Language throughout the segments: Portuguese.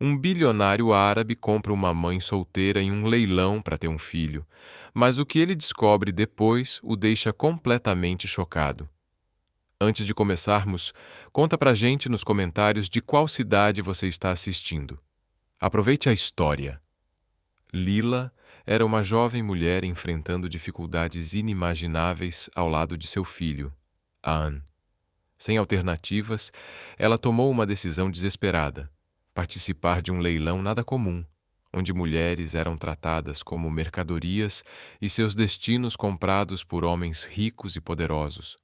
Um bilionário árabe compra uma mãe solteira em um leilão para ter um filho, mas o que ele descobre depois o deixa completamente chocado. Antes de começarmos, conta pra gente nos comentários de qual cidade você está assistindo. Aproveite a história. Lila era uma jovem mulher enfrentando dificuldades inimagináveis ao lado de seu filho, Anne. Sem alternativas, ela tomou uma decisão desesperada: participar de um leilão nada comum, onde mulheres eram tratadas como mercadorias e seus destinos comprados por homens ricos e poderosos.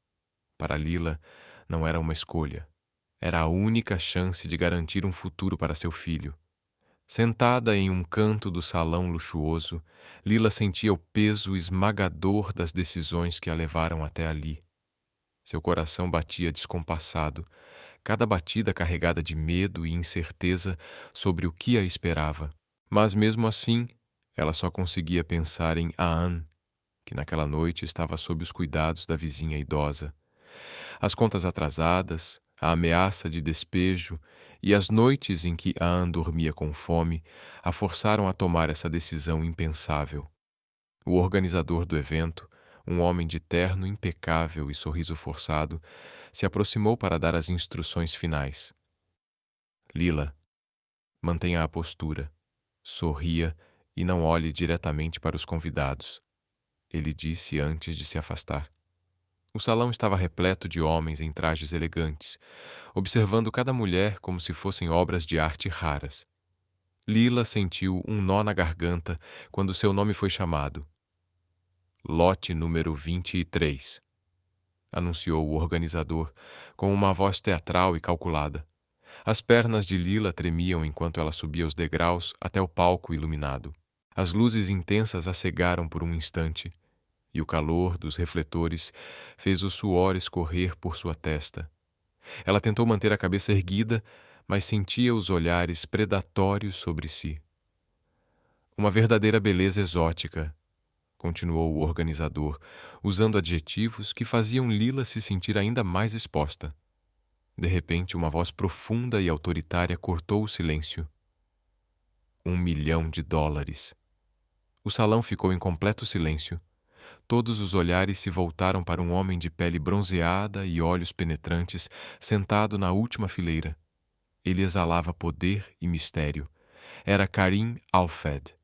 Para Lila, não era uma escolha. Era a única chance de garantir um futuro para seu filho. Sentada em um canto do salão luxuoso, Lila sentia o peso esmagador das decisões que a levaram até ali. Seu coração batia descompassado, cada batida carregada de medo e incerteza sobre o que a esperava. Mas mesmo assim, ela só conseguia pensar em Anne, que naquela noite estava sob os cuidados da vizinha idosa. As contas atrasadas, a ameaça de despejo e as noites em que Anne dormia com fome a forçaram a tomar essa decisão impensável. O organizador do evento, um homem de terno impecável e sorriso forçado, se aproximou para dar as instruções finais. Lila, mantenha a postura, sorria e não olhe diretamente para os convidados, ele disse antes de se afastar. O salão estava repleto de homens em trajes elegantes, observando cada mulher como se fossem obras de arte raras. Lila sentiu um nó na garganta quando seu nome foi chamado. Lote número 23, anunciou o organizador, com uma voz teatral e calculada. As pernas de Lila tremiam enquanto ela subia os degraus até o palco iluminado. As luzes intensas a cegaram por um instante, e o calor dos refletores fez o suor escorrer por sua testa. Ela tentou manter a cabeça erguida, mas sentia os olhares predatórios sobre si. Uma verdadeira beleza exótica, continuou o organizador, usando adjetivos que faziam Lila se sentir ainda mais exposta. De repente, uma voz profunda e autoritária cortou o silêncio. $1 milhão. O salão ficou em completo silêncio. Todos os olhares se voltaram para um homem de pele bronzeada e olhos penetrantes, sentado na última fileira. Ele exalava poder e mistério. Era Karim Al-Fed,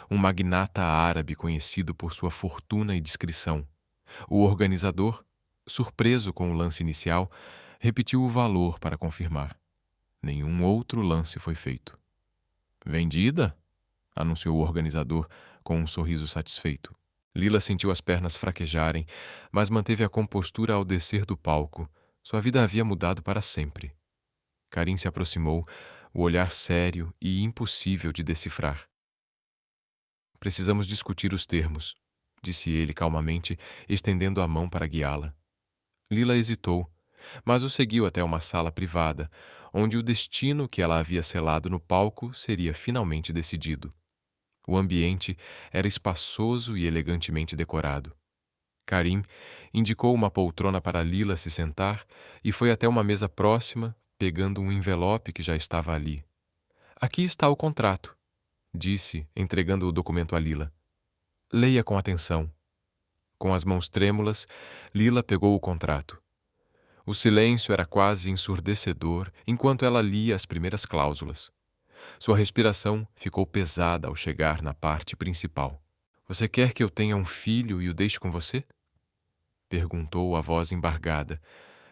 um magnata árabe conhecido por sua fortuna e discrição. O organizador, surpreso com o lance inicial, repetiu o valor para confirmar. Nenhum outro lance foi feito. Vendida? Anunciou o organizador com um sorriso satisfeito. Lila sentiu as pernas fraquejarem, mas manteve a compostura ao descer do palco. Sua vida havia mudado para sempre. Karim se aproximou, o olhar sério e impossível de decifrar. Precisamos discutir os termos, disse ele calmamente, estendendo a mão para guiá-la. Lila hesitou, mas o seguiu até uma sala privada, onde o destino que ela havia selado no palco seria finalmente decidido. O ambiente era espaçoso e elegantemente decorado. Karim indicou uma poltrona para Lila se sentar e foi até uma mesa próxima, pegando um envelope que já estava ali. Aqui está o contrato, disse, entregando o documento a Lila. Leia com atenção. Com as mãos trêmulas, Lila pegou o contrato. O silêncio era quase ensurdecedor enquanto ela lia as primeiras cláusulas. Sua respiração ficou pesada ao chegar na parte principal. Você quer que eu tenha um filho e o deixe com você? Perguntou a voz embargada.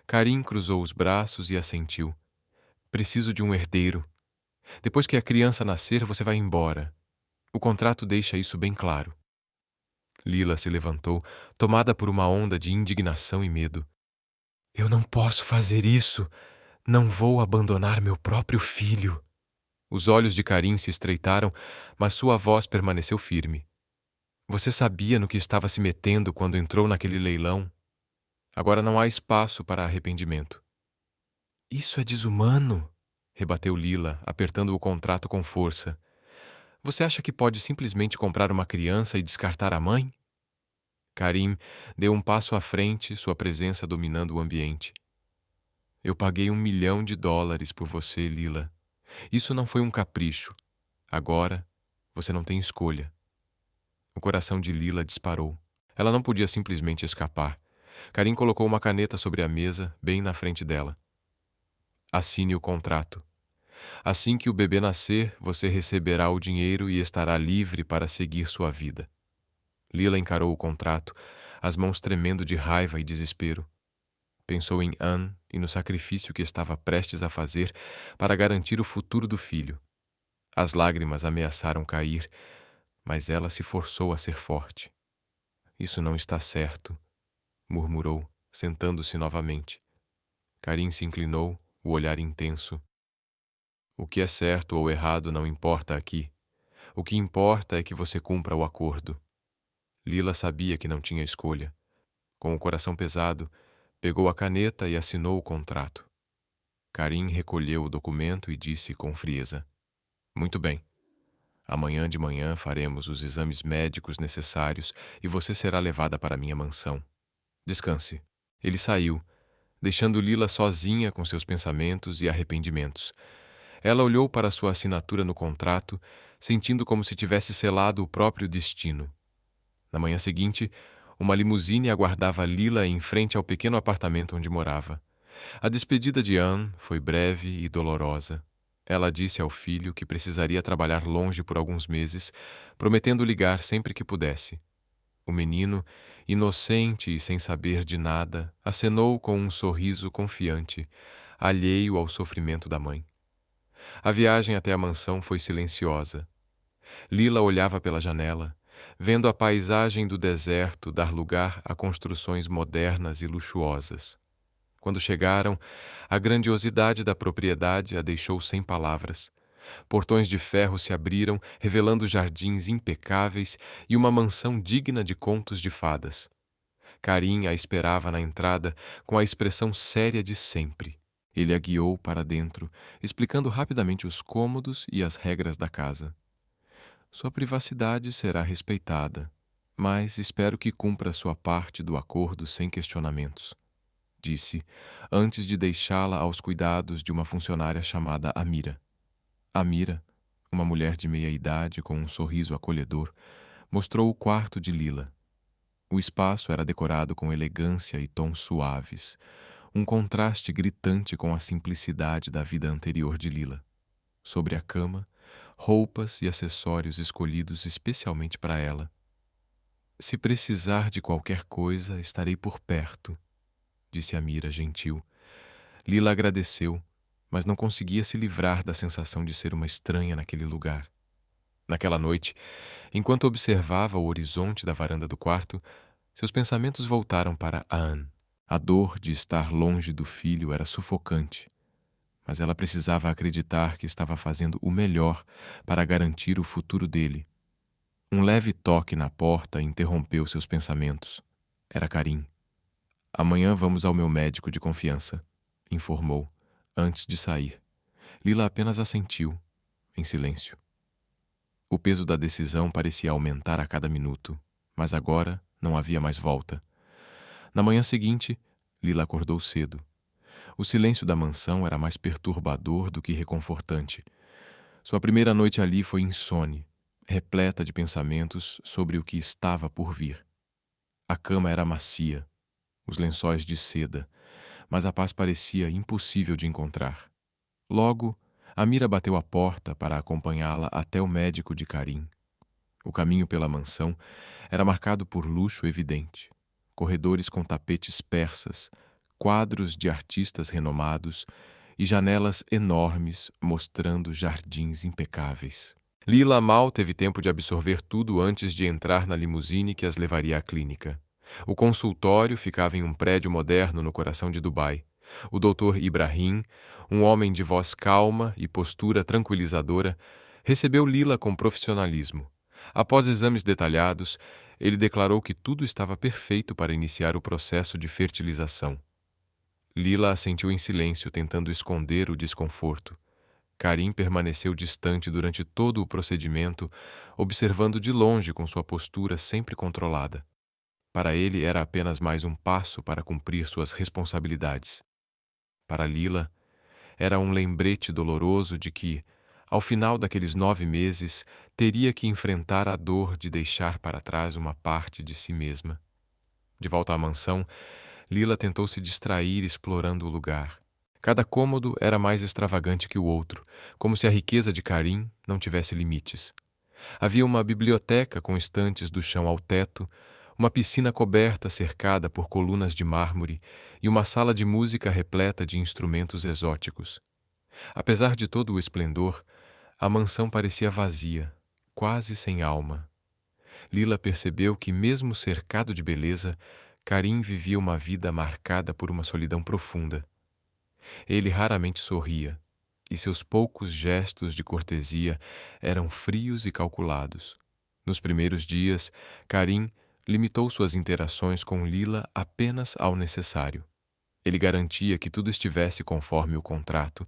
Karim cruzou os braços e assentiu. Preciso de um herdeiro. Depois que a criança nascer, você vai embora. O contrato deixa isso bem claro. Lila se levantou, tomada por uma onda de indignação e medo. Eu não posso fazer isso. Não vou abandonar meu próprio filho. Os olhos de Karim se estreitaram, mas sua voz permaneceu firme. Você sabia no que estava se metendo quando entrou naquele leilão? Agora não há espaço para arrependimento. Isso é desumano, rebateu Lila, apertando o contrato com força. Você acha que pode simplesmente comprar uma criança e descartar a mãe? Karim deu um passo à frente, sua presença dominando o ambiente. Eu paguei $1 milhão por você, Lila. Isso não foi um capricho. Agora, você não tem escolha. O coração de Lila disparou. Ela não podia simplesmente escapar. Karim colocou uma caneta sobre a mesa, bem na frente dela. Assine o contrato. Assim que o bebê nascer, você receberá o dinheiro e estará livre para seguir sua vida. Lila encarou o contrato, as mãos tremendo de raiva e desespero. Pensou em Anne e no sacrifício que estava prestes a fazer para garantir o futuro do filho. As lágrimas ameaçaram cair, mas ela se forçou a ser forte. Isso não está certo, murmurou, sentando-se novamente. Karim se inclinou, o olhar intenso. O que é certo ou errado não importa aqui. O que importa é que você cumpra o acordo. Lila sabia que não tinha escolha. Com o coração pesado, pegou a caneta e assinou o contrato. Karim recolheu o documento e disse com frieza: Muito bem. Amanhã de manhã faremos os exames médicos necessários e você será levada para minha mansão. Descanse. Ele saiu, deixando Lila sozinha com seus pensamentos e arrependimentos. Ela olhou para sua assinatura no contrato, sentindo como se tivesse selado o próprio destino. Na manhã seguinte, uma limusine aguardava Lila em frente ao pequeno apartamento onde morava. A despedida de Anne foi breve e dolorosa. Ela disse ao filho que precisaria trabalhar longe por alguns meses, prometendo ligar sempre que pudesse. O menino, inocente e sem saber de nada, acenou com um sorriso confiante, alheio ao sofrimento da mãe. A viagem até a mansão foi silenciosa. Lila olhava pela janela, vendo a paisagem do deserto dar lugar a construções modernas e luxuosas. Quando chegaram, a grandiosidade da propriedade a deixou sem palavras. Portões de ferro se abriram, revelando jardins impecáveis e uma mansão digna de contos de fadas. Karim a esperava na entrada com a expressão séria de sempre. Ele a guiou para dentro, explicando rapidamente os cômodos e as regras da casa. Sua privacidade será respeitada, mas espero que cumpra sua parte do acordo sem questionamentos, disse, antes de deixá-la aos cuidados de uma funcionária chamada Amira. Amira, uma mulher de meia-idade com um sorriso acolhedor, mostrou o quarto de Lila. O espaço era decorado com elegância e tons suaves, um contraste gritante com a simplicidade da vida anterior de Lila. Sobre a cama, roupas e acessórios escolhidos especialmente para ela. Se precisar de qualquer coisa, estarei por perto, disse Amira, gentil. Lila agradeceu, mas não conseguia se livrar da sensação de ser uma estranha naquele lugar. Naquela noite, enquanto observava o horizonte da varanda do quarto, seus pensamentos voltaram para Anne. A dor de estar longe do filho era sufocante, mas ela precisava acreditar que estava fazendo o melhor para garantir o futuro dele. Um leve toque na porta interrompeu seus pensamentos. Era Karim. Amanhã vamos ao meu médico de confiança, informou, antes de sair. Lila apenas assentiu, em silêncio. O peso da decisão parecia aumentar a cada minuto, mas agora não havia mais volta. Na manhã seguinte, Lila acordou cedo. O silêncio da mansão era mais perturbador do que reconfortante. Sua primeira noite ali foi insone, repleta de pensamentos sobre o que estava por vir. A cama era macia, os lençóis de seda, mas a paz parecia impossível de encontrar. Logo, Amira bateu à porta para acompanhá-la até o médico de Karim. O caminho pela mansão era marcado por luxo evidente. Corredores com tapetes persas, quadros de artistas renomados e janelas enormes mostrando jardins impecáveis. Lila mal teve tempo de absorver tudo antes de entrar na limusine que as levaria à clínica. O consultório ficava em um prédio moderno no coração de Dubai. O Dr. Ibrahim, um homem de voz calma e postura tranquilizadora, recebeu Lila com profissionalismo. Após exames detalhados, ele declarou que tudo estava perfeito para iniciar o processo de fertilização. Lila assentiu em silêncio, tentando esconder o desconforto. Karim permaneceu distante durante todo o procedimento, observando de longe com sua postura sempre controlada. Para ele era apenas mais um passo para cumprir suas responsabilidades. Para Lila, era um lembrete doloroso de que, Ao final daqueles 9 meses, teria que enfrentar a dor de deixar para trás uma parte de si mesma. De volta à mansão, Lila tentou se distrair explorando o lugar. Cada cômodo era mais extravagante que o outro, como se a riqueza de Karim não tivesse limites. Havia uma biblioteca com estantes do chão ao teto, uma piscina coberta cercada por colunas de mármore e uma sala de música repleta de instrumentos exóticos. Apesar de todo o esplendor, a mansão parecia vazia, quase sem alma. Lila percebeu que, mesmo cercado de beleza, Karim vivia uma vida marcada por uma solidão profunda. Ele raramente sorria, e seus poucos gestos de cortesia eram frios e calculados. Nos primeiros dias, Karim limitou suas interações com Lila apenas ao necessário. Ele garantia que tudo estivesse conforme o contrato,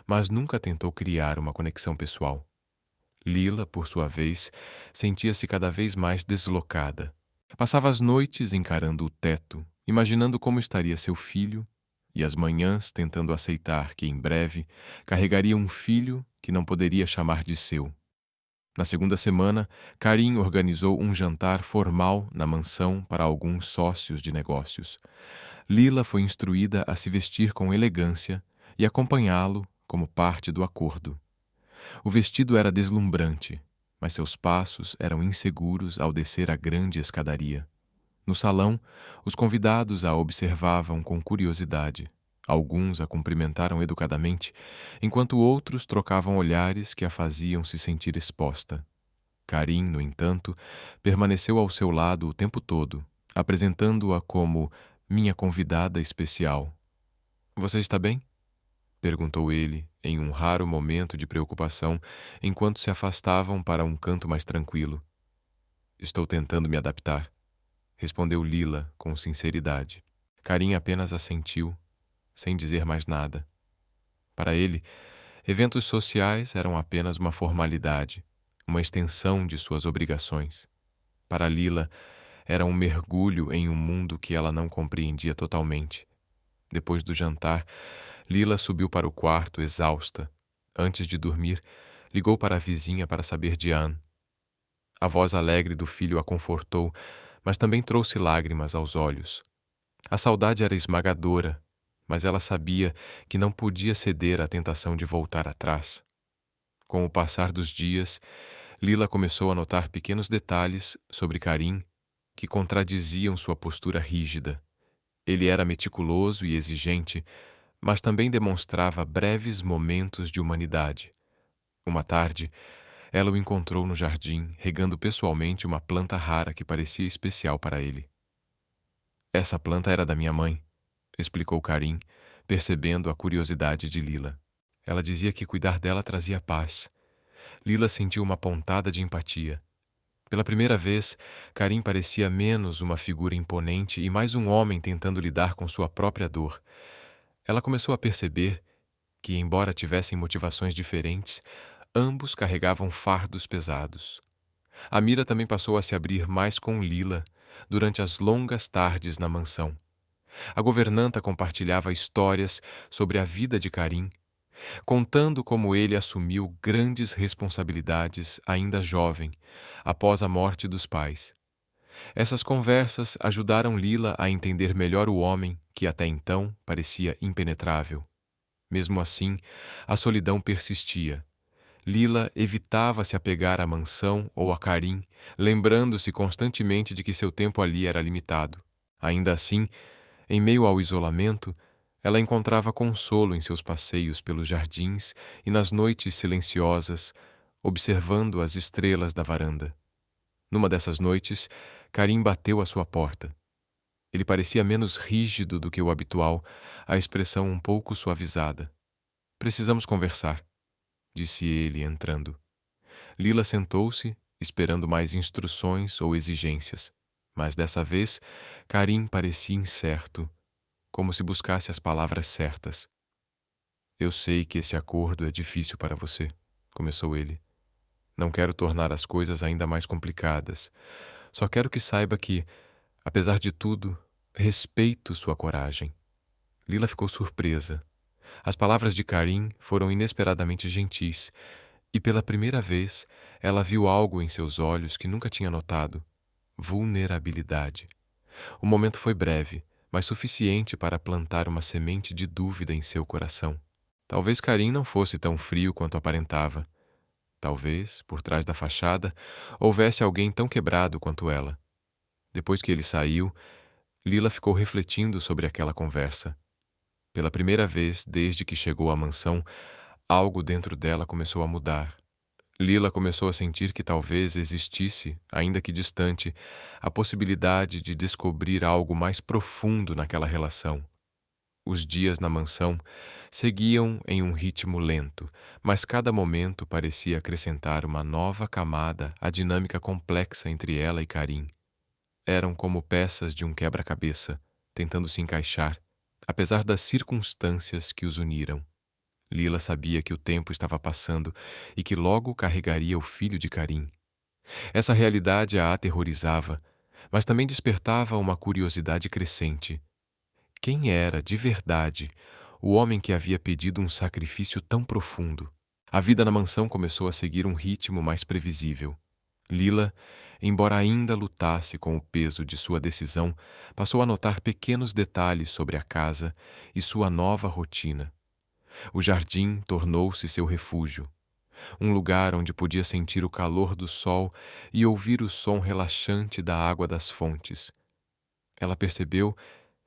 mas nunca tentou criar uma conexão pessoal. Lila, por sua vez, sentia-se cada vez mais deslocada. Passava as noites encarando o teto, imaginando como estaria seu filho, e as manhãs tentando aceitar que, em breve, carregaria um filho que não poderia chamar de seu. Na segunda semana, Karim organizou um jantar formal na mansão para alguns sócios de negócios. Lila foi instruída a se vestir com elegância e acompanhá-lo como parte do acordo. O vestido era deslumbrante, mas seus passos eram inseguros ao descer a grande escadaria. No salão, os convidados a observavam com curiosidade. Alguns a cumprimentaram educadamente, enquanto outros trocavam olhares que a faziam se sentir exposta. Karim, no entanto, permaneceu ao seu lado o tempo todo, apresentando-a como minha convidada especial. "Você está bem?" perguntou ele, em um raro momento de preocupação, enquanto se afastavam para um canto mais tranquilo. "Estou tentando me adaptar", respondeu Lila com sinceridade. Karim apenas assentiu, sem dizer mais nada. Para ele, eventos sociais eram apenas uma formalidade, uma extensão de suas obrigações. Para Lila, era um mergulho em um mundo que ela não compreendia totalmente. Depois do jantar, Lila subiu para o quarto, exausta. Antes de dormir, ligou para a vizinha para saber de Anne. A voz alegre do filho a confortou, mas também trouxe lágrimas aos olhos. A saudade era esmagadora, mas ela sabia que não podia ceder à tentação de voltar atrás. Com o passar dos dias, Lila começou a notar pequenos detalhes sobre Karim que contradiziam sua postura rígida. Ele era meticuloso e exigente, mas também demonstrava breves momentos de humanidade. Uma tarde, ela o encontrou no jardim, regando pessoalmente uma planta rara que parecia especial para ele. "Essa planta era da minha mãe", explicou Karim, percebendo a curiosidade de Lila. Ela dizia que cuidar dela trazia paz. Lila sentiu uma pontada de empatia. Pela primeira vez, Karim parecia menos uma figura imponente e mais um homem tentando lidar com sua própria dor. Ela começou a perceber que, embora tivessem motivações diferentes, ambos carregavam fardos pesados. A Mira também passou a se abrir mais com Lila durante as longas tardes na mansão. A governanta compartilhava histórias sobre a vida de Karim, contando como ele assumiu grandes responsabilidades ainda jovem, após a morte dos pais. Essas conversas ajudaram Lila a entender melhor o homem que até então parecia impenetrável. Mesmo assim, a solidão persistia. Lila evitava se apegar à mansão ou a Karim, lembrando-se constantemente de que seu tempo ali era limitado. Ainda assim, em meio ao isolamento, ela encontrava consolo em seus passeios pelos jardins e nas noites silenciosas, observando as estrelas da varanda. Numa dessas noites, Karim bateu à sua porta. Ele parecia menos rígido do que o habitual, a expressão um pouco suavizada. "Precisamos conversar", disse ele, entrando. Lila sentou-se, esperando mais instruções ou exigências, mas dessa vez, Karim parecia incerto, como se buscasse as palavras certas. "Eu sei que esse acordo é difícil para você", começou ele. "Não quero tornar as coisas ainda mais complicadas. Só quero que saiba que, apesar de tudo, respeito sua coragem." Lila ficou surpresa. As palavras de Karim foram inesperadamente gentis, E pela primeira vez, ela viu algo em seus olhos que nunca tinha notado: vulnerabilidade. O momento foi breve, mas suficiente para plantar uma semente de dúvida em seu coração. Talvez Karim não fosse tão frio quanto aparentava. Talvez, por trás da fachada, houvesse alguém tão quebrado quanto ela. Depois que ele saiu, Lila ficou refletindo sobre aquela conversa. Pela primeira vez desde que chegou à mansão, algo dentro dela começou a mudar. Lila começou a sentir que talvez existisse, ainda que distante, a possibilidade de descobrir algo mais profundo naquela relação. Os dias na mansão seguiam em um ritmo lento, mas cada momento parecia acrescentar uma nova camada à dinâmica complexa entre ela e Karim. Eram como peças de um quebra-cabeça, tentando se encaixar, apesar das circunstâncias que os uniram. Lila sabia que o tempo estava passando e que logo carregaria o filho de Karim. Essa realidade a aterrorizava, mas também despertava uma curiosidade crescente. Quem era, de verdade, o homem que havia pedido um sacrifício tão profundo? A vida na mansão começou a seguir um ritmo mais previsível. Lila, embora ainda lutasse com o peso de sua decisão, passou a notar pequenos detalhes sobre a casa e sua nova rotina. O jardim tornou-se seu refúgio, um lugar onde podia sentir o calor do sol e ouvir o som relaxante da água das fontes. Ela percebeu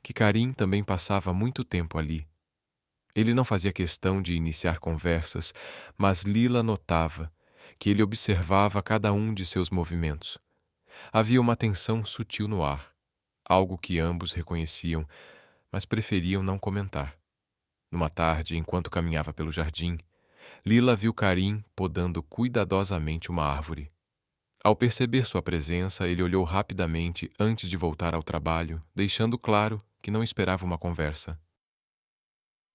que Karim também passava muito tempo ali. Ele não fazia questão de iniciar conversas, mas Lila notava que ele observava cada um de seus movimentos. Havia uma tensão sutil no ar, algo que ambos reconheciam, mas preferiam não comentar. Numa tarde, enquanto caminhava pelo jardim, Lila viu Karim podando cuidadosamente uma árvore. Ao perceber sua presença, ele olhou rapidamente antes de voltar ao trabalho, deixando claro que não esperava uma conversa.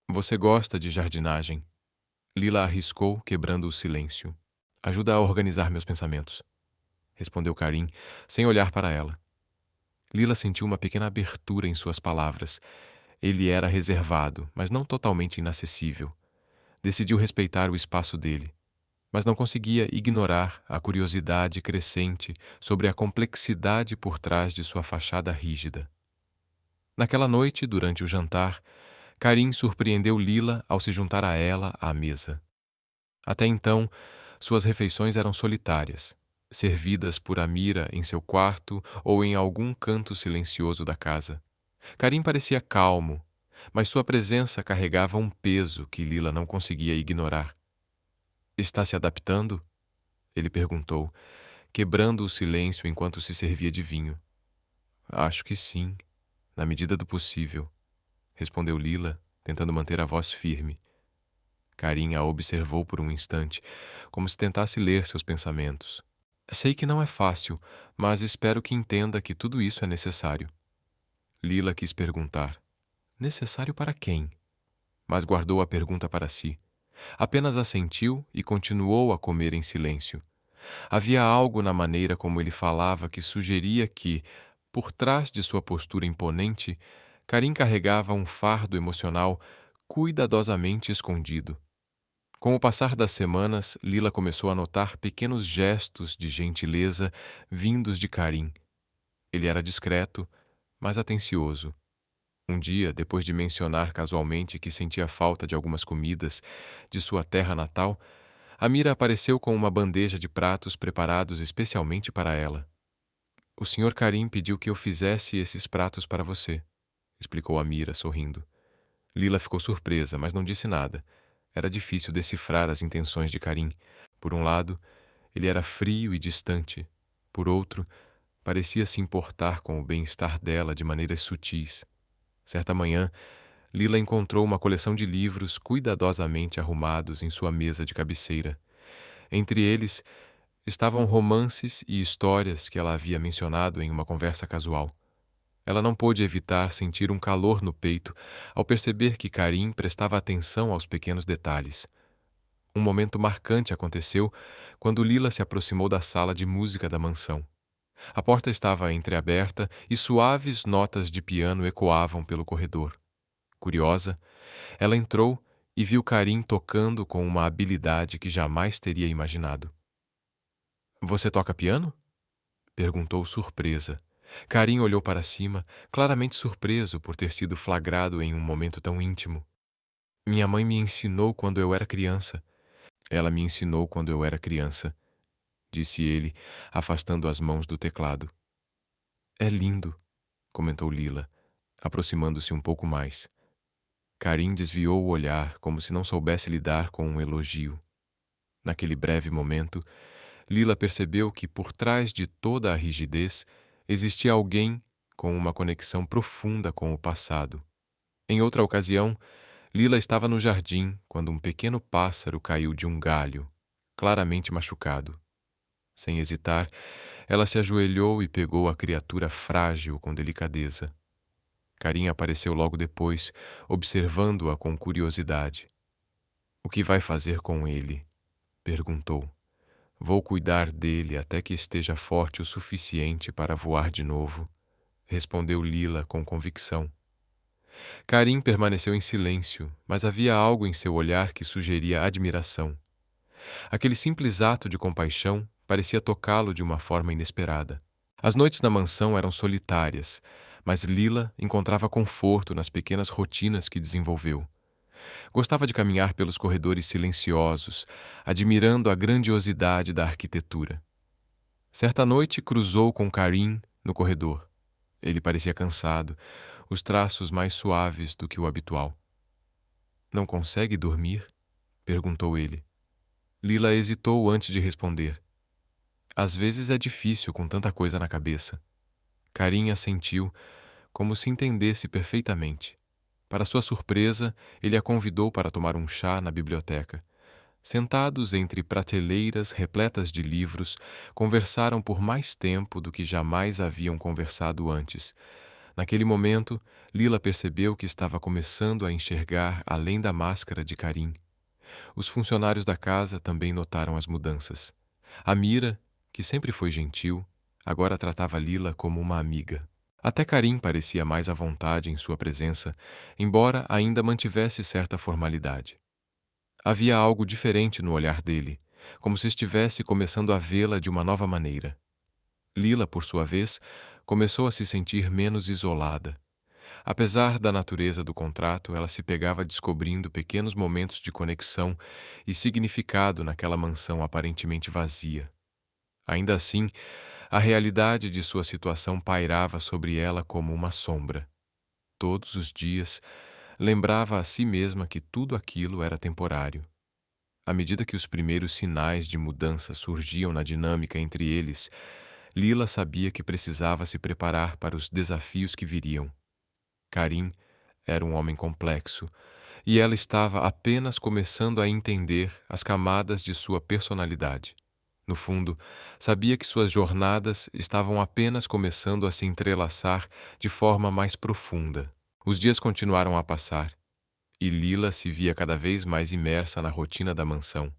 Você gosta de jardinagem? Lila arriscou, quebrando o silêncio. Ajuda a organizar meus pensamentos, respondeu Karim, sem olhar para ela. Lila sentiu uma pequena abertura em suas palavras. Ele era reservado, mas não totalmente inacessível. Decidiu respeitar o espaço dele, mas não conseguia ignorar a curiosidade crescente sobre a complexidade por trás de sua fachada rígida. Naquela noite, durante o jantar, Karim surpreendeu Lila ao se juntar a ela à mesa. Até então, suas refeições eram solitárias, servidas por Amira em seu quarto ou em algum canto silencioso da casa. Karim parecia calmo, mas sua presença carregava um peso que Lila não conseguia ignorar. Está se adaptando? Ele perguntou, quebrando o silêncio enquanto se servia de vinho. Acho que sim, na medida do possível, respondeu Lila, tentando manter a voz firme. Karim a observou por um instante, como se tentasse ler seus pensamentos. Sei que não é fácil, mas espero que entenda que tudo isso é necessário. Lila quis perguntar. Necessário para quem? Mas guardou a pergunta para si. Apenas assentiu e continuou a comer em silêncio. Havia algo na maneira como ele falava que sugeria que, por trás de sua postura imponente, Karim carregava um fardo emocional cuidadosamente escondido. Com o passar das semanas, Lila começou a notar pequenos gestos de gentileza vindos de Karim. Ele era discreto, mas atencioso. Um dia, depois de mencionar casualmente que sentia falta de algumas comidas de sua terra natal, Amira apareceu com uma bandeja de pratos preparados especialmente para ela. O Sr. Karim pediu que eu fizesse esses pratos para você, explicou Amira, sorrindo. Lila ficou surpresa, mas não disse nada. Era difícil decifrar as intenções de Karim. Por um lado, ele era frio e distante. Por outro, parecia se importar com o bem-estar dela de maneiras sutis. Certa manhã, Lila encontrou uma coleção de livros cuidadosamente arrumados em sua mesa de cabeceira. Entre eles, estavam romances e histórias que ela havia mencionado em uma conversa casual. Ela não pôde evitar sentir um calor no peito ao perceber que Karim prestava atenção aos pequenos detalhes. Um momento marcante aconteceu quando Lila se aproximou da sala de música da mansão. A porta estava entreaberta e suaves notas de piano ecoavam pelo corredor. Curiosa, ela entrou e viu Karim tocando com uma habilidade que jamais teria imaginado. Você toca piano? Perguntou surpresa. Karim olhou para cima, claramente surpreso por ter sido flagrado em um momento tão íntimo. Minha mãe me ensinou quando eu era criança. Ela me ensinou quando eu era criança, disse ele, afastando as mãos do teclado. É lindo, comentou Lila, aproximando-se um pouco mais. Karim desviou o olhar como se não soubesse lidar com um elogio. Naquele breve momento, Lila percebeu que por trás de toda a rigidez existia alguém com uma conexão profunda com o passado. Em outra ocasião, Lila estava no jardim quando um pequeno pássaro caiu de um galho, claramente machucado. Sem hesitar, ela se ajoelhou e pegou a criatura frágil com delicadeza. Karim apareceu logo depois, observando-a com curiosidade. "O que vai fazer com ele?" perguntou. "Vou cuidar dele até que esteja forte o suficiente para voar de novo", respondeu Lila com convicção. Karim permaneceu em silêncio, mas havia algo em seu olhar que sugeria admiração. Aquele simples ato de compaixão parecia tocá-lo de uma forma inesperada. As noites na mansão eram solitárias, mas Lila encontrava conforto nas pequenas rotinas que desenvolveu. Gostava de caminhar pelos corredores silenciosos, admirando a grandiosidade da arquitetura. Certa noite cruzou com Karim no corredor. Ele parecia cansado, os traços mais suaves do que o habitual. "Não consegue dormir?" perguntou ele. Lila hesitou antes de responder. "Às vezes é difícil com tanta coisa na cabeça." Karim assentiu, como se entendesse perfeitamente. Para sua surpresa, ele a convidou para tomar um chá na biblioteca. Sentados entre prateleiras repletas de livros, conversaram por mais tempo do que jamais haviam conversado antes. Naquele momento, Lila percebeu que estava começando a enxergar além da máscara de Karim. Os funcionários da casa também notaram as mudanças. Amira, que sempre foi gentil, agora tratava Lila como uma amiga. Até Karim parecia mais à vontade em sua presença, embora ainda mantivesse certa formalidade. Havia algo diferente no olhar dele, como se estivesse começando a vê-la de uma nova maneira. Lila, por sua vez, começou a se sentir menos isolada. Apesar da natureza do contrato, ela se pegava descobrindo pequenos momentos de conexão e significado naquela mansão aparentemente vazia. Ainda assim, a realidade de sua situação pairava sobre ela como uma sombra. Todos os dias, lembrava a si mesma que tudo aquilo era temporário. À medida que os primeiros sinais de mudança surgiam na dinâmica entre eles, Lila sabia que precisava se preparar para os desafios que viriam. Karim era um homem complexo, e ela estava apenas começando a entender as camadas de sua personalidade. No fundo, sabia que suas jornadas estavam apenas começando a se entrelaçar de forma mais profunda. Os dias continuaram a passar, e Lila se via cada vez mais imersa na rotina da mansão.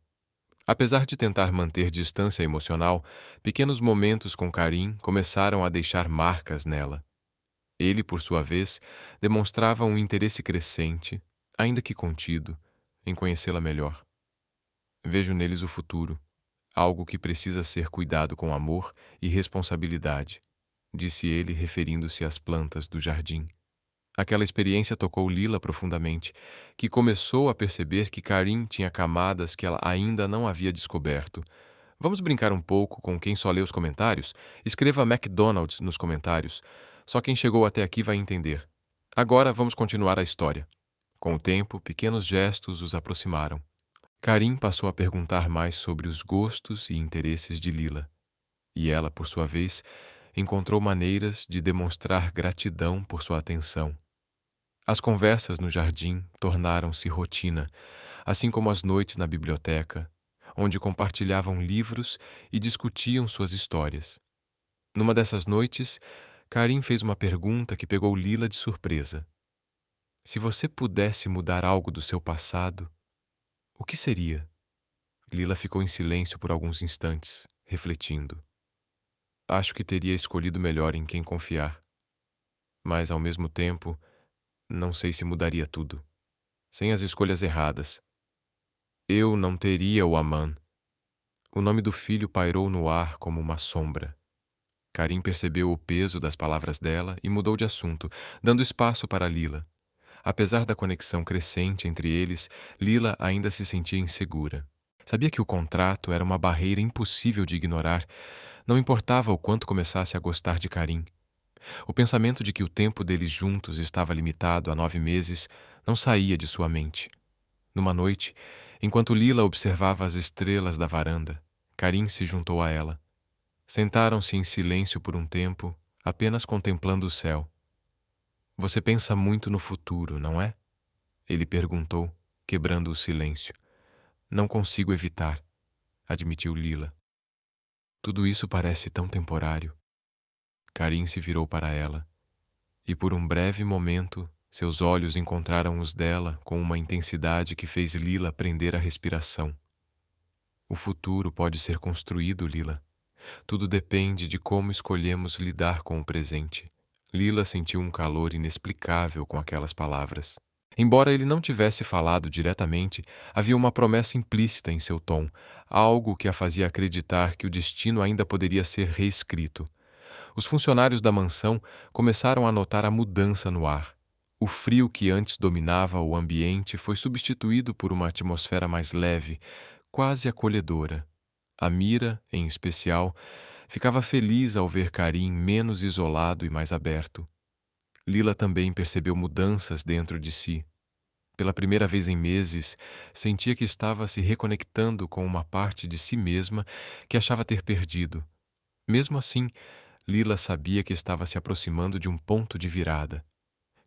Apesar de tentar manter distância emocional, pequenos momentos com Karim começaram a deixar marcas nela. Ele, por sua vez, demonstrava um interesse crescente, ainda que contido, em conhecê-la melhor. "Vejo neles o futuro, algo que precisa ser cuidado com amor e responsabilidade", disse ele, referindo-se às plantas do jardim. Aquela experiência tocou Lila profundamente, que começou a perceber que Karim tinha camadas que ela ainda não havia descoberto. Vamos brincar um pouco com quem só lê os comentários? Escreva McDonald's nos comentários. Só quem chegou até aqui vai entender. Agora vamos continuar a história. Com o tempo, pequenos gestos os aproximaram. Karim passou a perguntar mais sobre os gostos e interesses de Lila. E ela, por sua vez, encontrou maneiras de demonstrar gratidão por sua atenção. As conversas no jardim tornaram-se rotina, assim como as noites na biblioteca, onde compartilhavam livros e discutiam suas histórias. Numa dessas noites, Karim fez uma pergunta que pegou Lila de surpresa. "Se você pudesse mudar algo do seu passado, o que seria?" Lila ficou em silêncio por alguns instantes, refletindo. "Acho que teria escolhido melhor em quem confiar. Mas, ao mesmo tempo, não sei se mudaria tudo." sem as escolhas erradas. Eu não teria o Aman. O nome do filho pairou no ar como uma sombra. Karim percebeu o peso das palavras dela e mudou de assunto, dando espaço para Lila. Apesar da conexão crescente entre eles, Lila ainda se sentia insegura. Sabia que o contrato era uma barreira impossível de ignorar, não importava o quanto começasse a gostar de Karim. O pensamento de que o tempo deles juntos estava limitado a 9 meses não saía de sua mente. Numa noite, enquanto Lila observava as estrelas da varanda, Karim se juntou a ela. Sentaram-se em silêncio por um tempo, apenas contemplando o céu. Você pensa muito no futuro, não é? Ele perguntou, quebrando o silêncio. Não consigo evitar, admitiu Lila. Tudo isso parece tão temporário. Karim se virou para ela, e por um breve momento seus olhos encontraram os dela com uma intensidade que fez Lila prender a respiração. O futuro pode ser construído, Lila. Tudo depende de como escolhemos lidar com o presente. Lila sentiu um calor inexplicável com aquelas palavras. Embora ele não tivesse falado diretamente, havia uma promessa implícita em seu tom, algo que a fazia acreditar que o destino ainda poderia ser reescrito. Os funcionários da mansão começaram a notar a mudança no ar. O frio que antes dominava o ambiente foi substituído por uma atmosfera mais leve, quase acolhedora. Amira, em especial, ficava feliz ao ver Karim menos isolado e mais aberto. Lila também percebeu mudanças dentro de si. Pela primeira vez em meses, sentia que estava se reconectando com uma parte de si mesma que achava ter perdido. Mesmo assim, Lila sabia que estava se aproximando de um ponto de virada.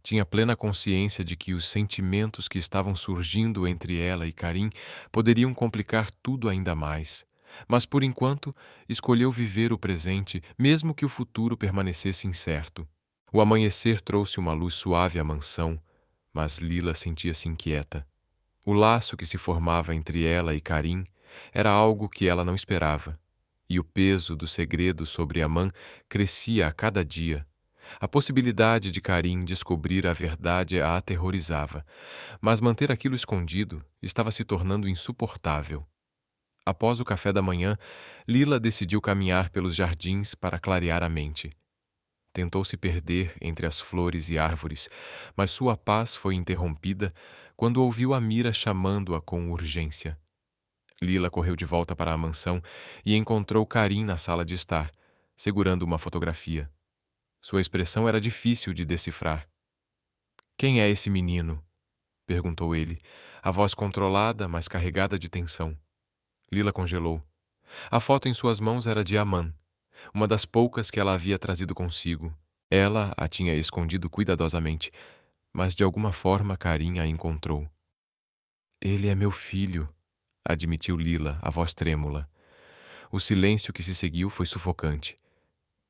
Tinha plena consciência de que os sentimentos que estavam surgindo entre ela e Karim poderiam complicar tudo ainda mais. Mas, por enquanto, escolheu viver o presente, mesmo que o futuro permanecesse incerto. O amanhecer trouxe uma luz suave à mansão, mas Lila sentia-se inquieta. O laço que se formava entre ela e Karim era algo que ela não esperava, e o peso do segredo sobre Aman crescia a cada dia. A possibilidade de Karim descobrir a verdade a aterrorizava, mas manter aquilo escondido estava se tornando insuportável. Após o café da manhã, Lila decidiu caminhar pelos jardins para clarear a mente. Tentou se perder entre as flores e árvores, mas sua paz foi interrompida quando ouviu Amira chamando-a com urgência. Lila correu de volta para a mansão e encontrou Karim na sala de estar, segurando uma fotografia. Sua expressão era difícil de decifrar. "Quem é esse menino?" perguntou ele, a voz controlada, mas carregada de tensão. Lila congelou. A foto em suas mãos era de Aman, uma das poucas que ela havia trazido consigo. Ela a tinha escondido cuidadosamente, mas de alguma forma Karim a encontrou. "Ele é meu filho", admitiu Lila, a voz trêmula. O silêncio que se seguiu foi sufocante.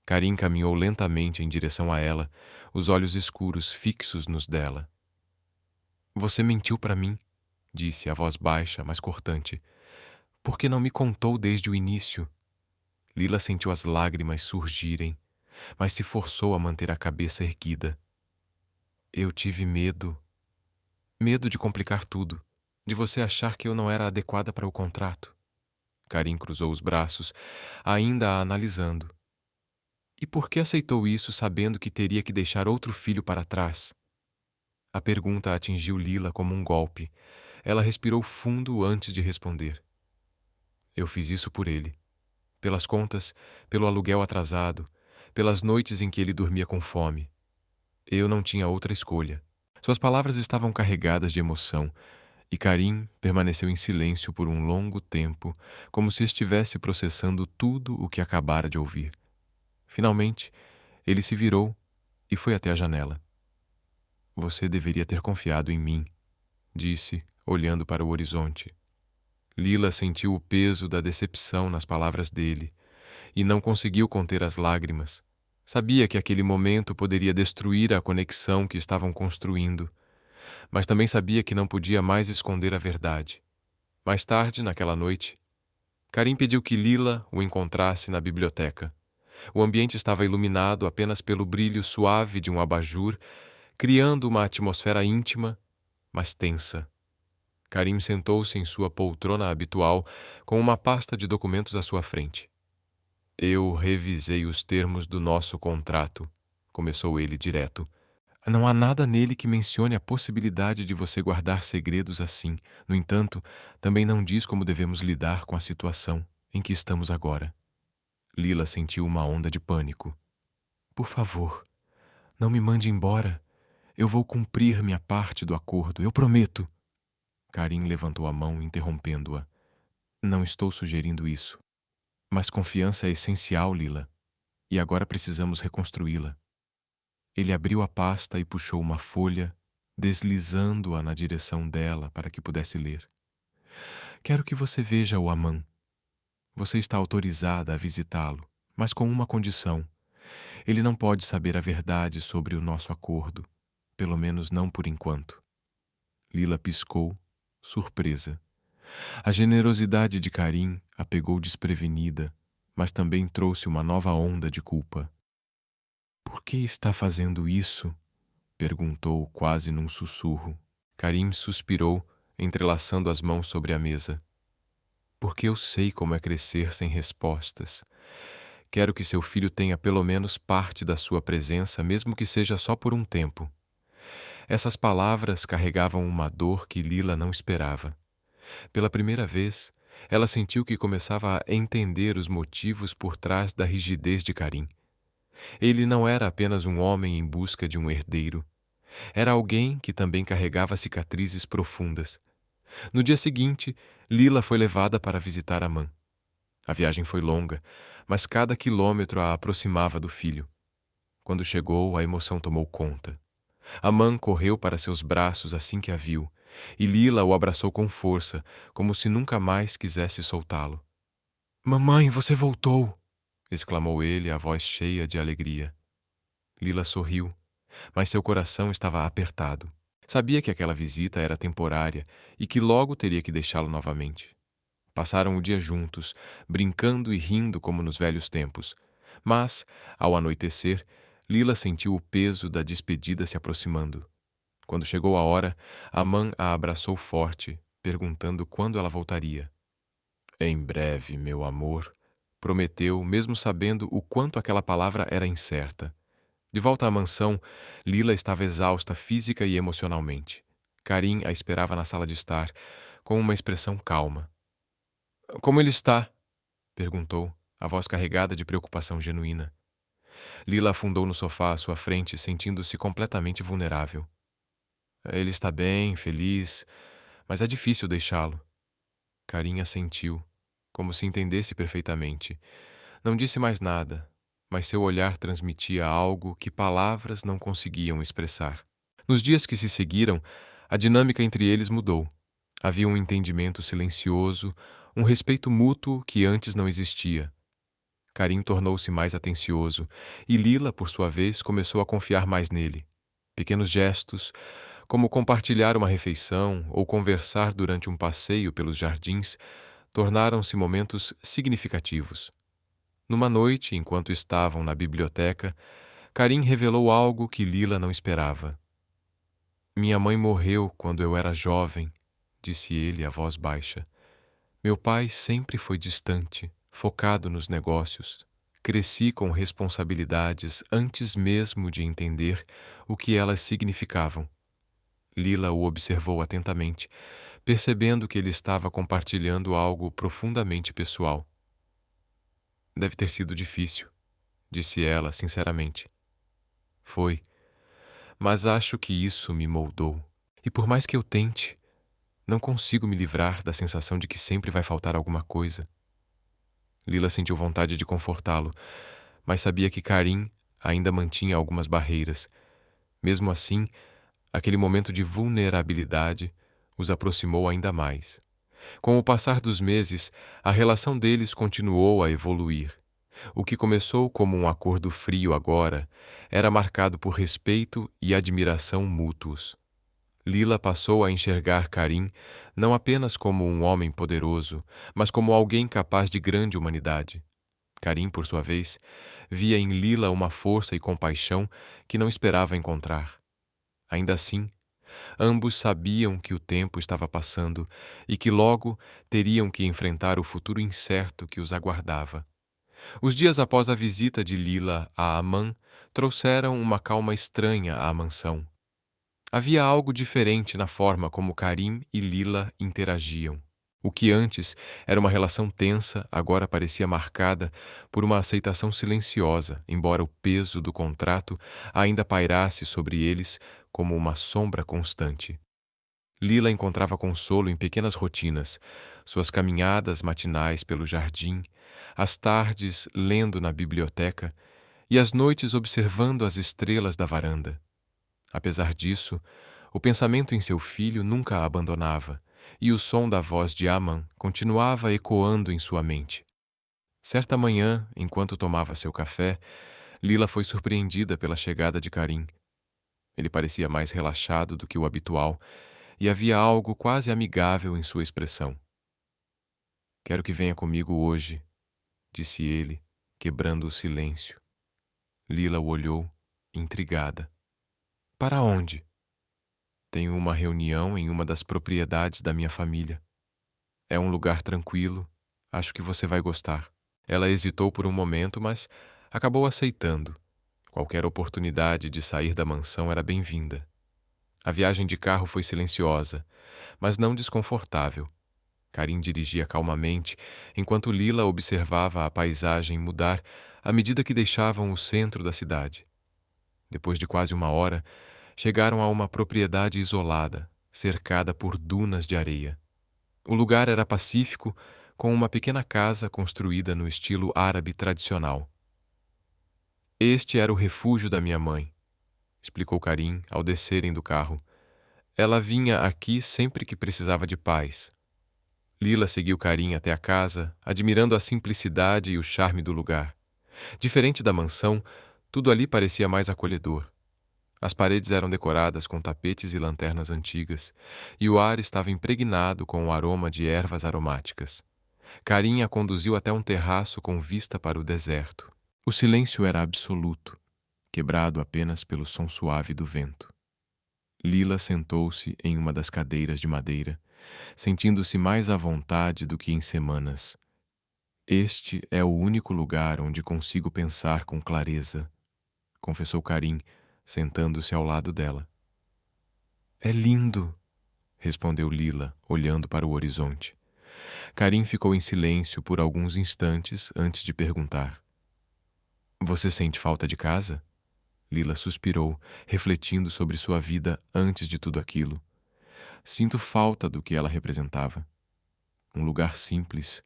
Karim caminhou lentamente em direção a ela, os olhos escuros fixos nos dela. "Você mentiu para mim", disse a voz baixa, mas cortante. "Por que não me contou desde o início?" Lila sentiu as lágrimas surgirem, mas se forçou a manter a cabeça erguida. "Eu tive medo. Medo de complicar tudo, de você achar que eu não era adequada para o contrato." Karim cruzou os braços, ainda a analisando. "E por que aceitou isso sabendo que teria que deixar outro filho para trás?" A pergunta atingiu Lila como um golpe. Ela respirou fundo antes de responder. "Eu fiz isso por ele. Pelas contas, pelo aluguel atrasado, pelas noites em que ele dormia com fome. Eu não tinha outra escolha." Suas palavras estavam carregadas de emoção, e Karim permaneceu em silêncio por um longo tempo, como se estivesse processando tudo o que acabara de ouvir. Finalmente, ele se virou e foi até a janela. "Você deveria ter confiado em mim", disse, olhando para o horizonte. Lila sentiu o peso da decepção nas palavras dele e não conseguiu conter as lágrimas. Sabia que aquele momento poderia destruir a conexão que estavam construindo, mas também sabia que não podia mais esconder a verdade. Mais tarde, naquela noite, Karim pediu que Lila o encontrasse na biblioteca. O ambiente estava iluminado apenas pelo brilho suave de um abajur, criando uma atmosfera íntima, mas tensa. Karim sentou-se em sua poltrona habitual, com uma pasta de documentos à sua frente. Eu revisei os termos do nosso contrato, começou ele direto. Não há nada nele que mencione a possibilidade de você guardar segredos assim. No entanto, também não diz como devemos lidar com a situação em que estamos agora. Lila sentiu uma onda de pânico. Por favor, não me mande embora. Eu vou cumprir minha parte do acordo, eu prometo. Karim levantou a mão, interrompendo-a. Não estou sugerindo isso. Mas confiança é essencial, Lila. E agora precisamos reconstruí-la. Ele abriu a pasta e puxou uma folha, deslizando-a na direção dela para que pudesse ler. Quero que você veja o Aman. Você está autorizada a visitá-lo, mas com uma condição. Ele não pode saber a verdade sobre o nosso acordo, pelo menos não por enquanto. Lila piscou, surpresa. A generosidade de Karim a pegou desprevenida, mas também trouxe uma nova onda de culpa. Por que está fazendo isso? Perguntou quase num sussurro. Karim suspirou, entrelaçando as mãos sobre a mesa. Porque eu sei como é crescer sem respostas. Quero que seu filho tenha pelo menos parte da sua presença, mesmo que seja só por um tempo. Essas palavras carregavam uma dor que Lila não esperava. Pela primeira vez, ela sentiu que começava a entender os motivos por trás da rigidez de Karim. Ele não era apenas um homem em busca de um herdeiro. Era alguém que também carregava cicatrizes profundas. No dia seguinte, Lila foi levada para visitar Aman. A viagem foi longa, mas cada quilômetro a aproximava do filho. Quando chegou, a emoção tomou conta. Aman correu para seus braços assim que a viu, e Lila o abraçou com força, como se nunca mais quisesse soltá-lo. "Mamãe, você voltou!" exclamou ele, a voz cheia de alegria. Lila sorriu, mas seu coração estava apertado. Sabia que aquela visita era temporária e que logo teria que deixá-lo novamente. Passaram o dia juntos, brincando e rindo como nos velhos tempos. Mas, ao anoitecer, Lila sentiu o peso da despedida se aproximando. Quando chegou a hora, Aman a abraçou forte, perguntando quando ela voltaria. "Em breve, meu amor", prometeu, mesmo sabendo o quanto aquela palavra era incerta. De volta à mansão, Lila estava exausta física e emocionalmente. Karim a esperava na sala de estar, com uma expressão calma. "Como ele está?" perguntou, a voz carregada de preocupação genuína. Lila afundou no sofá à sua frente, sentindo-se completamente vulnerável. "Ele está bem, feliz, mas é difícil deixá-lo." Karim assentiu, como se entendesse perfeitamente. Não disse mais nada, mas seu olhar transmitia algo que palavras não conseguiam expressar. Nos dias que se seguiram, a dinâmica entre eles mudou. Havia um entendimento silencioso, um respeito mútuo que antes não existia. Karim tornou-se mais atencioso, e Lila, por sua vez, começou a confiar mais nele. Pequenos gestos, como compartilhar uma refeição ou conversar durante um passeio pelos jardins, tornaram-se momentos significativos. Numa noite, enquanto estavam na biblioteca, Karim revelou algo que Lila não esperava. "Minha mãe morreu quando eu era jovem", disse ele a voz baixa. "Meu pai sempre foi distante, focado nos negócios. Cresci com responsabilidades antes mesmo de entender o que elas significavam." Lila o observou atentamente, percebendo que ele estava compartilhando algo profundamente pessoal. "Deve ter sido difícil", disse ela sinceramente. "Foi, mas acho que isso me moldou. E por mais que eu tente, não consigo me livrar da sensação de que sempre vai faltar alguma coisa." Lila sentiu vontade de confortá-lo, mas sabia que Karim ainda mantinha algumas barreiras. Mesmo assim, aquele momento de vulnerabilidade os aproximou ainda mais. Com o passar dos meses, a relação deles continuou a evoluir. O que começou como um acordo frio agora era marcado por respeito e admiração mútuos. Lila passou a enxergar Karim não apenas como um homem poderoso, mas como alguém capaz de grande humanidade. Karim, por sua vez, via em Lila uma força e compaixão que não esperava encontrar. Ainda assim, ambos sabiam que o tempo estava passando e que logo teriam que enfrentar o futuro incerto que os aguardava. Os dias após a visita de Lila a Aman trouxeram uma calma estranha à mansão. Havia algo diferente na forma como Karim e Lila interagiam. O que antes era uma relação tensa, agora parecia marcada por uma aceitação silenciosa, embora o peso do contrato ainda pairasse sobre eles como uma sombra constante. Lila encontrava consolo em pequenas rotinas, suas caminhadas matinais pelo jardim, as tardes lendo na biblioteca e as noites observando as estrelas da varanda. Apesar disso, o pensamento em seu filho nunca a abandonava, e o som da voz de Aman continuava ecoando em sua mente. Certa manhã, enquanto tomava seu café, Lila foi surpreendida pela chegada de Karim. Ele parecia mais relaxado do que o habitual, e havia algo quase amigável em sua expressão. "Quero que venha comigo hoje", disse ele, quebrando o silêncio. Lila o olhou, intrigada. "Para onde?" "Tenho uma reunião em uma das propriedades da minha família. É um lugar tranquilo, acho que você vai gostar." Ela hesitou por um momento, mas acabou aceitando. Qualquer oportunidade de sair da mansão era bem-vinda. A viagem de carro foi silenciosa, mas não desconfortável. Karim dirigia calmamente, enquanto Lila observava a paisagem mudar à medida que deixavam o centro da cidade. Depois de quase uma hora, chegaram a uma propriedade isolada, cercada por dunas de areia. O lugar era pacífico, com uma pequena casa construída no estilo árabe tradicional. "Este era o refúgio da minha mãe", explicou Karim ao descerem do carro. "Ela vinha aqui sempre que precisava de paz." Lila seguiu Karim até a casa, admirando a simplicidade e o charme do lugar. Diferente da mansão, tudo ali parecia mais acolhedor. As paredes eram decoradas com tapetes e lanternas antigas, e o ar estava impregnado com o aroma de ervas aromáticas. Karim a conduziu até um terraço com vista para o deserto. O silêncio era absoluto, quebrado apenas pelo som suave do vento. Lila sentou-se em uma das cadeiras de madeira, sentindo-se mais à vontade do que em semanas. "Este é o único lugar onde consigo pensar com clareza", confessou Karim, sentando-se ao lado dela. "É lindo", respondeu Lila, olhando para o horizonte. Karim ficou em silêncio por alguns instantes antes de perguntar: "Você sente falta de casa?" Lila suspirou, refletindo sobre sua vida antes de tudo aquilo. "Sinto falta do que ela representava. Um lugar simples,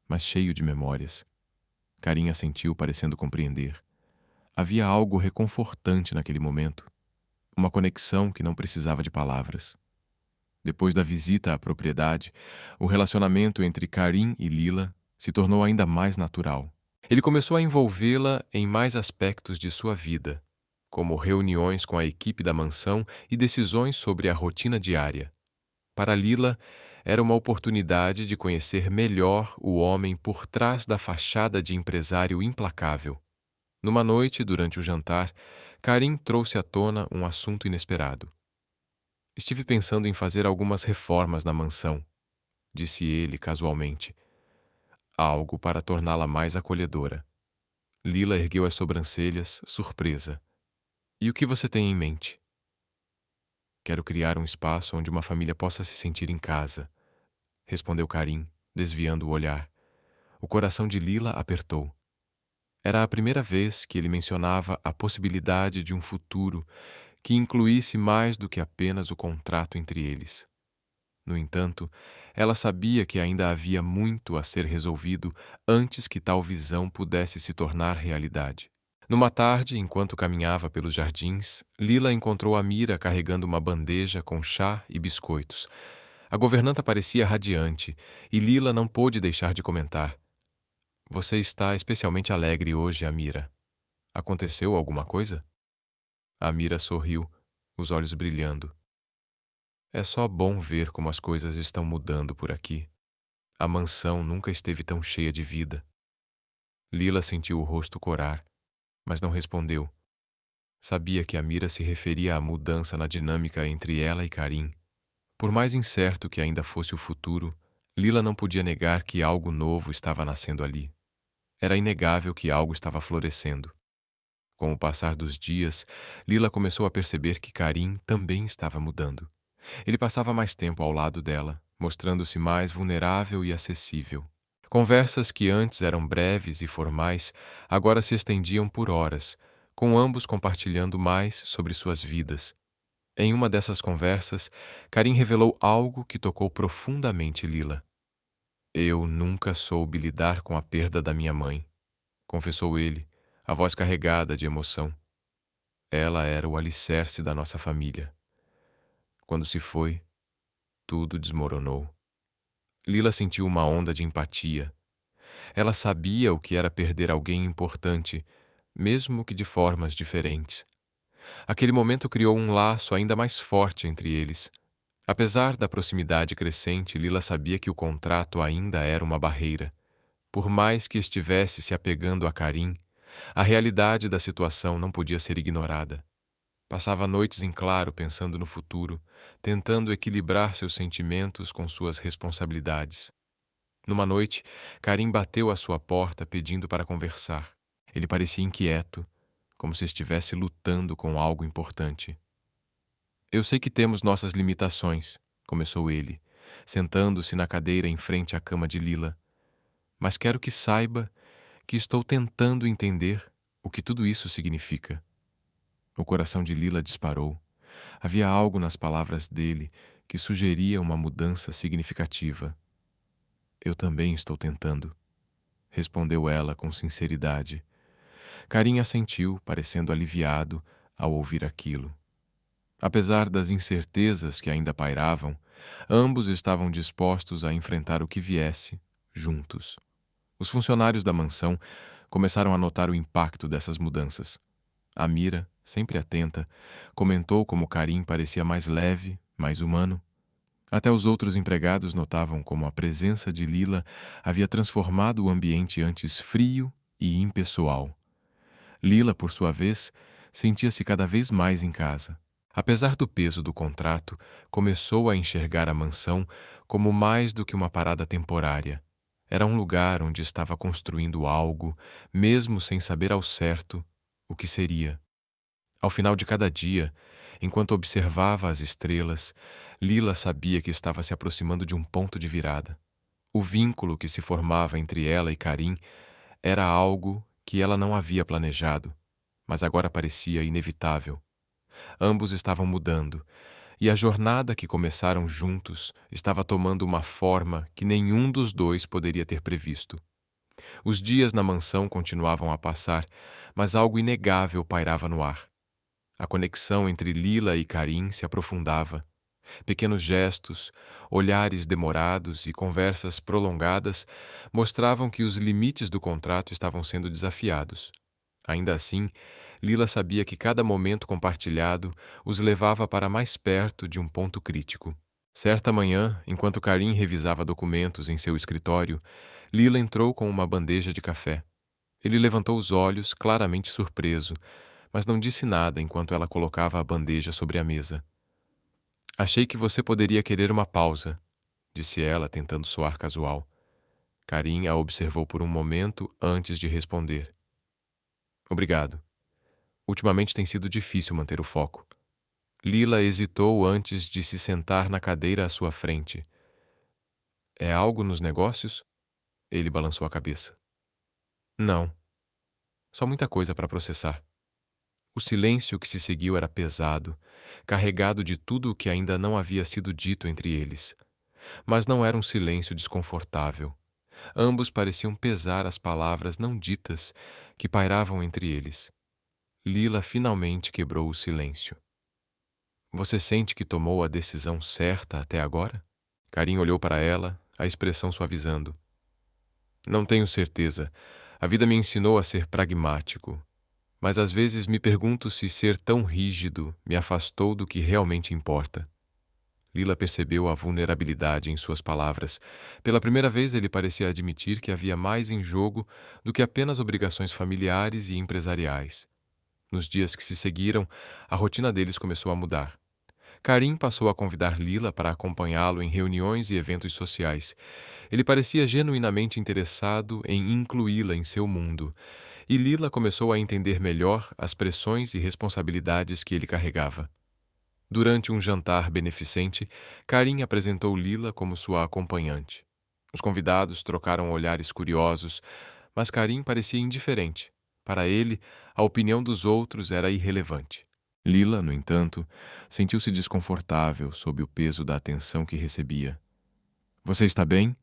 mas cheio de memórias." Karim assentiu, parecendo compreender. Havia algo reconfortante naquele momento, uma conexão que não precisava de palavras. Depois da visita à propriedade, o relacionamento entre Karim e Lila se tornou ainda mais natural. Ele começou a envolvê-la em mais aspectos de sua vida, como reuniões com a equipe da mansão e decisões sobre a rotina diária. Para Lila, era uma oportunidade de conhecer melhor o homem por trás da fachada de empresário implacável. Numa noite, durante o jantar, Karim trouxe à tona um assunto inesperado. "Estive pensando em fazer algumas reformas na mansão", disse ele casualmente. "Algo para torná-la mais acolhedora." Lila ergueu as sobrancelhas, surpresa. "E o que você tem em mente?" "Quero criar um espaço onde uma família possa se sentir em casa", respondeu Karim, desviando o olhar. O coração de Lila apertou. Era a primeira vez que ele mencionava a possibilidade de um futuro que incluísse mais do que apenas o contrato entre eles. No entanto, ela sabia que ainda havia muito a ser resolvido antes que tal visão pudesse se tornar realidade. Numa tarde, enquanto caminhava pelos jardins, Lila encontrou Amira carregando uma bandeja com chá e biscoitos. A governanta parecia radiante, e Lila não pôde deixar de comentar: "Você está especialmente alegre hoje, Amira. Aconteceu alguma coisa?" Amira sorriu, os olhos brilhando. "É só bom ver como as coisas estão mudando por aqui. A mansão nunca esteve tão cheia de vida." Lila sentiu o rosto corar, mas não respondeu. Sabia que Amira se referia à mudança na dinâmica entre ela e Karim. Por mais incerto que ainda fosse o futuro, Lila não podia negar que algo novo estava nascendo ali. Era inegável que algo estava florescendo. Com o passar dos dias, Lila começou a perceber que Karim também estava mudando. Ele passava mais tempo ao lado dela, mostrando-se mais vulnerável e acessível. Conversas que antes eram breves e formais, agora se estendiam por horas, com ambos compartilhando mais sobre suas vidas. Em uma dessas conversas, Karim revelou algo que tocou profundamente Lila. Eu nunca soube lidar com a perda da minha mãe, confessou ele, a voz carregada de emoção. Ela era o alicerce da nossa família. Quando se foi, tudo desmoronou. Lila sentiu uma onda de empatia. Ela sabia o que era perder alguém importante, mesmo que de formas diferentes. Aquele momento criou um laço ainda mais forte entre eles. Apesar da proximidade crescente, Lila sabia que o contrato ainda era uma barreira. Por mais que estivesse se apegando a Karim, a realidade da situação não podia ser ignorada. Passava noites em claro pensando no futuro, tentando equilibrar seus sentimentos com suas responsabilidades. Numa noite, Karim bateu à sua porta pedindo para conversar. Ele parecia inquieto, como se estivesse lutando com algo importante. Eu sei que temos nossas limitações, começou ele, sentando-se na cadeira em frente à cama de Lila. Mas quero que saiba que estou tentando entender o que tudo isso significa. O coração de Lila disparou. Havia algo nas palavras dele que sugeria uma mudança significativa. Eu também estou tentando, respondeu ela com sinceridade. Karim assentiu, parecendo aliviado ao ouvir aquilo. Apesar das incertezas que ainda pairavam, ambos estavam dispostos a enfrentar o que viesse, juntos. Os funcionários da mansão começaram a notar o impacto dessas mudanças. Amira, sempre atenta, comentou como Karim parecia mais leve, mais humano. Até os outros empregados notavam como a presença de Lila havia transformado o ambiente antes frio e impessoal. Lila, por sua vez, sentia-se cada vez mais em casa. Apesar do peso do contrato, começou a enxergar a mansão como mais do que uma parada temporária. Era um lugar onde estava construindo algo, mesmo sem saber ao certo o que seria. Ao final de cada dia, enquanto observava as estrelas, Lila sabia que estava se aproximando de um ponto de virada. O vínculo que se formava entre ela e Karim era algo que ela não havia planejado, mas agora parecia inevitável. Ambos estavam mudando, e a jornada que começaram juntos estava tomando uma forma que nenhum dos dois poderia ter previsto. Os dias na mansão continuavam a passar, mas algo inegável pairava no ar. A conexão entre Lila e Karim se aprofundava. Pequenos gestos, olhares demorados e conversas prolongadas mostravam que os limites do contrato estavam sendo desafiados. Ainda assim, Lila sabia que cada momento compartilhado os levava para mais perto de um ponto crítico. Certa manhã, enquanto Karim revisava documentos em seu escritório, Lila entrou com uma bandeja de café. Ele levantou os olhos, claramente surpreso, mas não disse nada enquanto ela colocava a bandeja sobre a mesa. Achei que você poderia querer uma pausa, disse ela, tentando soar casual. Karim a observou por um momento antes de responder. Obrigado. Ultimamente tem sido difícil manter o foco. Lila hesitou antes de se sentar na cadeira à sua frente. É algo nos negócios? Ele balançou a cabeça. Não. Só muita coisa para processar. O silêncio que se seguiu era pesado, carregado de tudo o que ainda não havia sido dito entre eles. Mas não era um silêncio desconfortável. Ambos pareciam pesar as palavras não ditas que pairavam entre eles. Lila finalmente quebrou o silêncio. Você sente que tomou a decisão certa até agora? Karim olhou para ela, a expressão suavizando. Não tenho certeza. A vida me ensinou a ser pragmático. Mas às vezes me pergunto se ser tão rígido me afastou do que realmente importa. Lila percebeu a vulnerabilidade em suas palavras. Pela primeira vez ele parecia admitir que havia mais em jogo do que apenas obrigações familiares e empresariais. Nos dias que se seguiram, a rotina deles começou a mudar. Karim passou a convidar Lila para acompanhá-lo em reuniões e eventos sociais. Ele parecia genuinamente interessado em incluí-la em seu mundo, e Lila começou a entender melhor as pressões e responsabilidades que ele carregava. Durante um jantar beneficente, Karim apresentou Lila como sua acompanhante. Os convidados trocaram olhares curiosos, mas Karim parecia indiferente. Para ele, a opinião dos outros era irrelevante. Lila, no entanto, sentiu-se desconfortável sob o peso da atenção que recebia. "Você está bem?"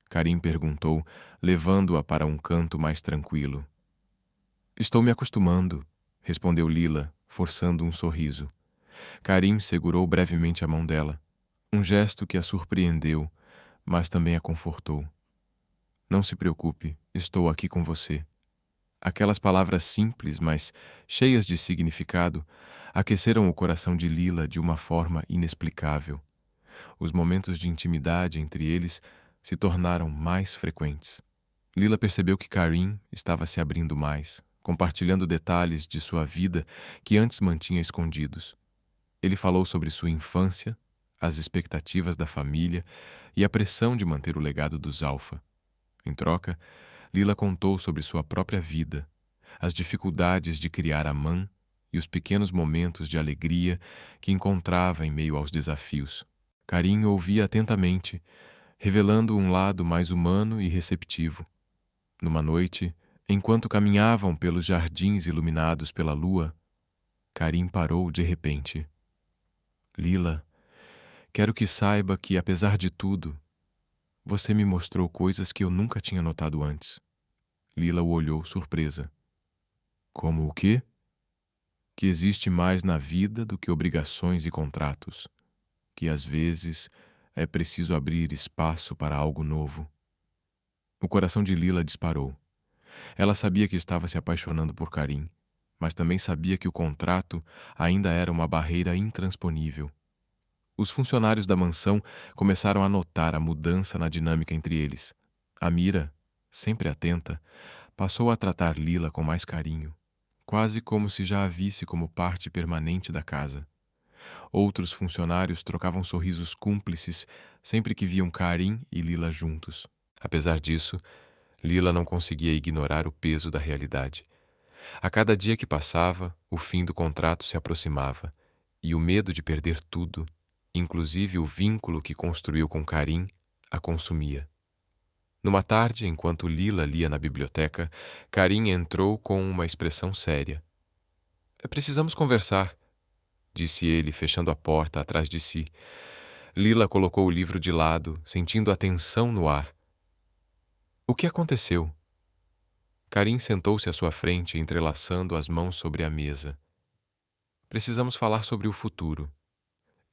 Karim perguntou, levando-a para um canto mais tranquilo. "Estou me acostumando", respondeu Lila, forçando um sorriso. Karim segurou brevemente a mão dela, um gesto que a surpreendeu, mas também a confortou. "Não se preocupe, estou aqui com você." Aquelas palavras simples, mas cheias de significado, aqueceram o coração de Lila de uma forma inexplicável. Os momentos de intimidade entre eles se tornaram mais frequentes. Lila percebeu que Karim estava se abrindo mais, compartilhando detalhes de sua vida que antes mantinha escondidos. Ele falou sobre sua infância, as expectativas da família e a pressão de manter o legado dos Alfa. Em troca, Lila contou sobre sua própria vida, as dificuldades de criar Aman e os pequenos momentos de alegria que encontrava em meio aos desafios. Karim ouvia atentamente, revelando um lado mais humano e receptivo. Numa noite, enquanto caminhavam pelos jardins iluminados pela lua, Karim parou de repente. "Lila, quero que saiba que, apesar de tudo, você me mostrou coisas que eu nunca tinha notado antes." Lila o olhou surpresa. "Como o quê?" "Que existe mais na vida do que obrigações e contratos. Que às vezes é preciso abrir espaço para algo novo." O coração de Lila disparou. Ela sabia que estava se apaixonando por Karim, mas também sabia que o contrato ainda era uma barreira intransponível. Os funcionários da mansão começaram a notar a mudança na dinâmica entre eles. Amira, sempre atenta, passou a tratar Lila com mais carinho, quase como se já a visse como parte permanente da casa. Outros funcionários trocavam sorrisos cúmplices sempre que viam Karim e Lila juntos. Apesar disso, Lila não conseguia ignorar o peso da realidade. A cada dia que passava, o fim do contrato se aproximava, e o medo de perder tudo, inclusive o vínculo que construiu com Karim, a consumia. Numa tarde, enquanto Lila lia na biblioteca, Karim entrou com uma expressão séria. "Precisamos conversar", disse ele, fechando a porta atrás de si. Lila colocou o livro de lado, sentindo a tensão no ar. "O que aconteceu?" Karim sentou-se à sua frente, entrelaçando as mãos sobre a mesa. "Precisamos falar sobre o futuro.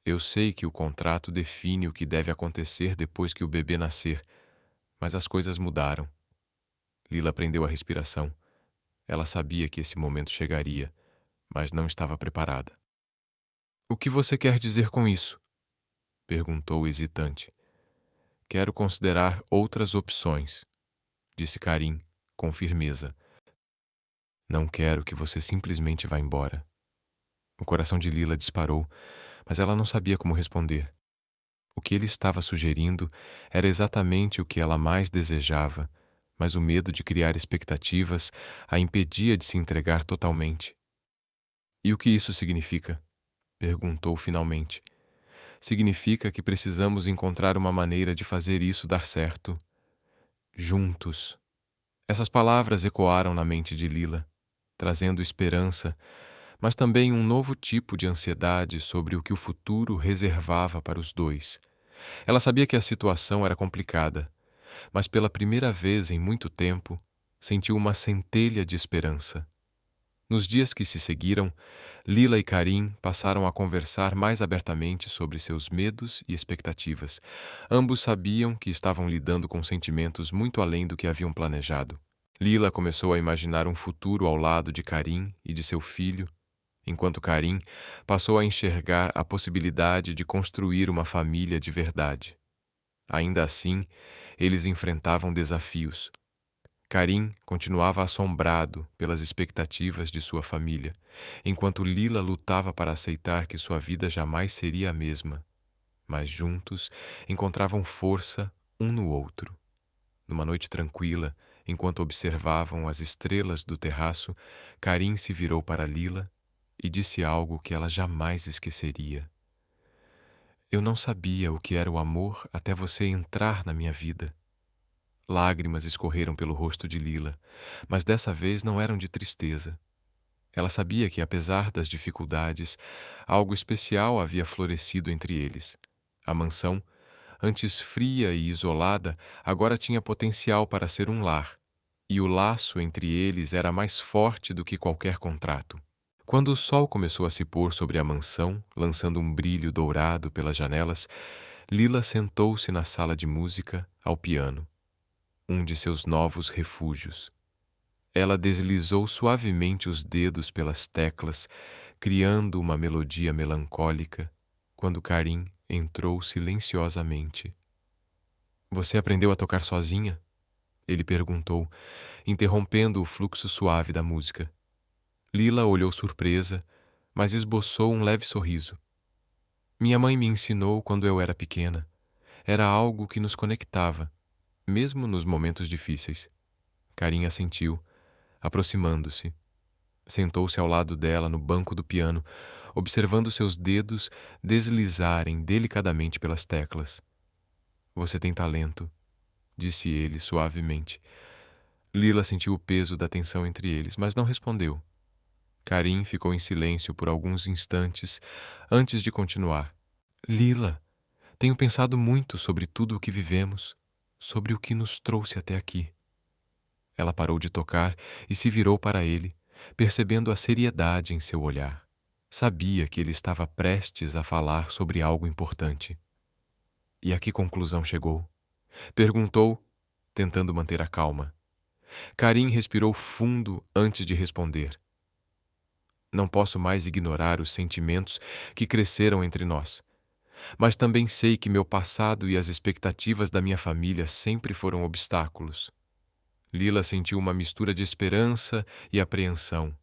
Eu sei que o contrato define o que deve acontecer depois que o bebê nascer, mas as coisas mudaram." Lila prendeu a respiração. Ela sabia que esse momento chegaria, mas não estava preparada. "O que você quer dizer com isso?" perguntou hesitante. "Quero considerar outras opções", disse Karim, com firmeza. "Não quero que você simplesmente vá embora." O coração de Lila disparou, mas ela não sabia como responder. O que ele estava sugerindo era exatamente o que ela mais desejava, mas o medo de criar expectativas a impedia de se entregar totalmente. "E o que isso significa?" perguntou finalmente. "Significa que precisamos encontrar uma maneira de fazer isso dar certo. Juntos." Essas palavras ecoaram na mente de Lila, trazendo esperança, mas também um novo tipo de ansiedade sobre o que o futuro reservava para os dois. Ela sabia que a situação era complicada, mas pela primeira vez em muito tempo, sentiu uma centelha de esperança. Nos dias que se seguiram, Lila e Karim passaram a conversar mais abertamente sobre seus medos e expectativas. Ambos sabiam que estavam lidando com sentimentos muito além do que haviam planejado. Lila começou a imaginar um futuro ao lado de Karim e de seu filho, enquanto Karim passou a enxergar a possibilidade de construir uma família de verdade. Ainda assim, eles enfrentavam desafios. Karim continuava assombrado pelas expectativas de sua família, enquanto Lila lutava para aceitar que sua vida jamais seria a mesma. Mas juntos encontravam força um no outro. Numa noite tranquila, enquanto observavam as estrelas do terraço, Karim se virou para Lila e disse algo que ela jamais esqueceria. Eu não sabia o que era o amor até você entrar na minha vida. Lágrimas escorreram pelo rosto de Lila, mas dessa vez não eram de tristeza. Ela sabia que, apesar das dificuldades, algo especial havia florescido entre eles. A mansão, antes fria e isolada, agora tinha potencial para ser um lar, e o laço entre eles era mais forte do que qualquer contrato. Quando o sol começou a se pôr sobre a mansão, lançando um brilho dourado pelas janelas, Lila sentou-se na sala de música, ao piano, um de seus novos refúgios. Ela deslizou suavemente os dedos pelas teclas, criando uma melodia melancólica, quando Karim entrou silenciosamente. Você aprendeu a tocar sozinha? Ele perguntou, interrompendo o fluxo suave da música. Lila olhou surpresa, mas esboçou um leve sorriso. Minha mãe me ensinou quando eu era pequena. Era algo que nos conectava, mesmo nos momentos difíceis. Karim assentiu, aproximando-se. Sentou-se ao lado dela no banco do piano, observando seus dedos deslizarem delicadamente pelas teclas. Você tem talento, disse ele suavemente. Lila sentiu o peso da tensão entre eles, mas não respondeu. Karim ficou em silêncio por alguns instantes antes de continuar. Lila, tenho pensado muito sobre tudo o que vivemos, sobre o que nos trouxe até aqui. Ela parou de tocar e se virou para ele, percebendo a seriedade em seu olhar. Sabia que ele estava prestes a falar sobre algo importante. E a que conclusão chegou? Perguntou, tentando manter a calma. Karim respirou fundo antes de responder. Não posso mais ignorar os sentimentos que cresceram entre nós. Mas também sei que meu passado e as expectativas da minha família sempre foram obstáculos. Lila sentiu uma mistura de esperança e apreensão.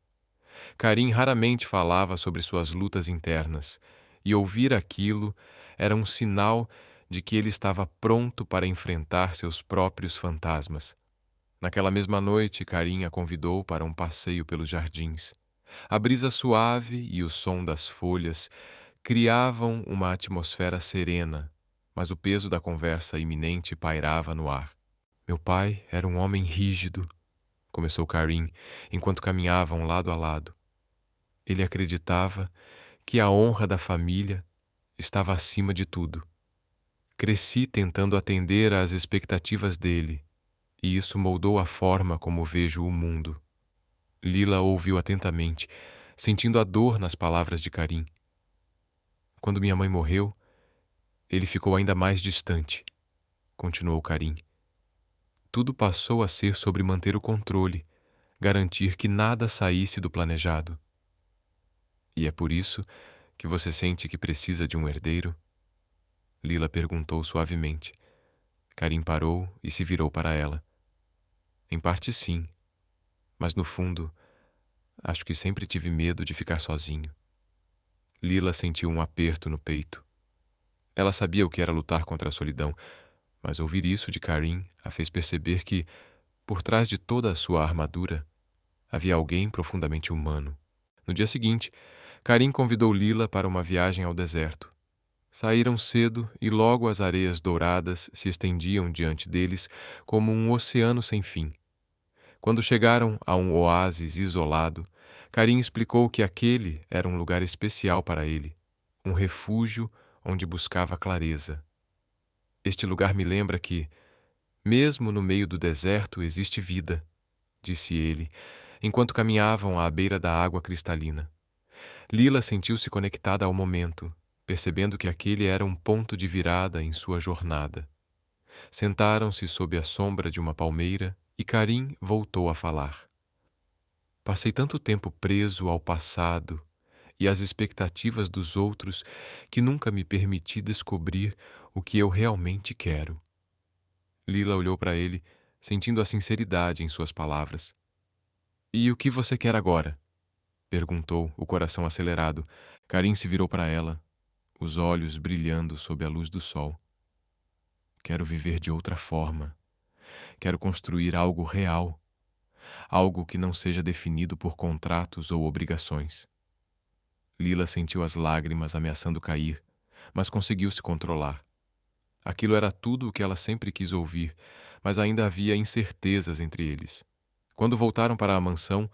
Karim raramente falava sobre suas lutas internas, e ouvir aquilo era um sinal de que ele estava pronto para enfrentar seus próprios fantasmas. Naquela mesma noite, Karim a convidou para um passeio pelos jardins. A brisa suave e o som das folhas criavam uma atmosfera serena, mas o peso da conversa iminente pairava no ar. Meu pai era um homem rígido, começou Karim, enquanto caminhavam lado a lado. Ele acreditava que a honra da família estava acima de tudo. Cresci tentando atender às expectativas dele, e isso moldou a forma como vejo o mundo. Lila ouviu atentamente, sentindo a dor nas palavras de Karim. Quando minha mãe morreu, ele ficou ainda mais distante, continuou Karim. Tudo passou a ser sobre manter o controle, garantir que nada saísse do planejado. E é por isso que você sente que precisa de um herdeiro? Lila perguntou suavemente. Karim parou e se virou para ela. Em parte sim, mas no fundo, acho que sempre tive medo de ficar sozinho. Lila sentiu um aperto no peito. Ela sabia o que era lutar contra a solidão, mas ouvir isso de Karim a fez perceber que, por trás de toda a sua armadura, havia alguém profundamente humano. No dia seguinte, Karim convidou Lila para uma viagem ao deserto. Saíram cedo e logo as areias douradas se estendiam diante deles como um oceano sem fim. Quando chegaram a um oásis isolado, Karim explicou que aquele era um lugar especial para ele, um refúgio onde buscava clareza. Este lugar me lembra que, mesmo no meio do deserto, existe vida, disse ele, enquanto caminhavam à beira da água cristalina. Lila sentiu-se conectada ao momento, percebendo que aquele era um ponto de virada em sua jornada. Sentaram-se sob a sombra de uma palmeira e Karim voltou a falar. Passei tanto tempo preso ao passado e às expectativas dos outros que nunca me permiti descobrir o que eu realmente quero. Lila olhou para ele, sentindo a sinceridade em suas palavras. "E o que você quer agora?" perguntou, o coração acelerado. Karim se virou para ela, os olhos brilhando sob a luz do sol. "Quero viver de outra forma. Quero construir algo real, algo que não seja definido por contratos ou obrigações." Lila sentiu as lágrimas ameaçando cair, mas conseguiu se controlar. Aquilo era tudo o que ela sempre quis ouvir, mas ainda havia incertezas entre eles. Quando voltaram para a mansão,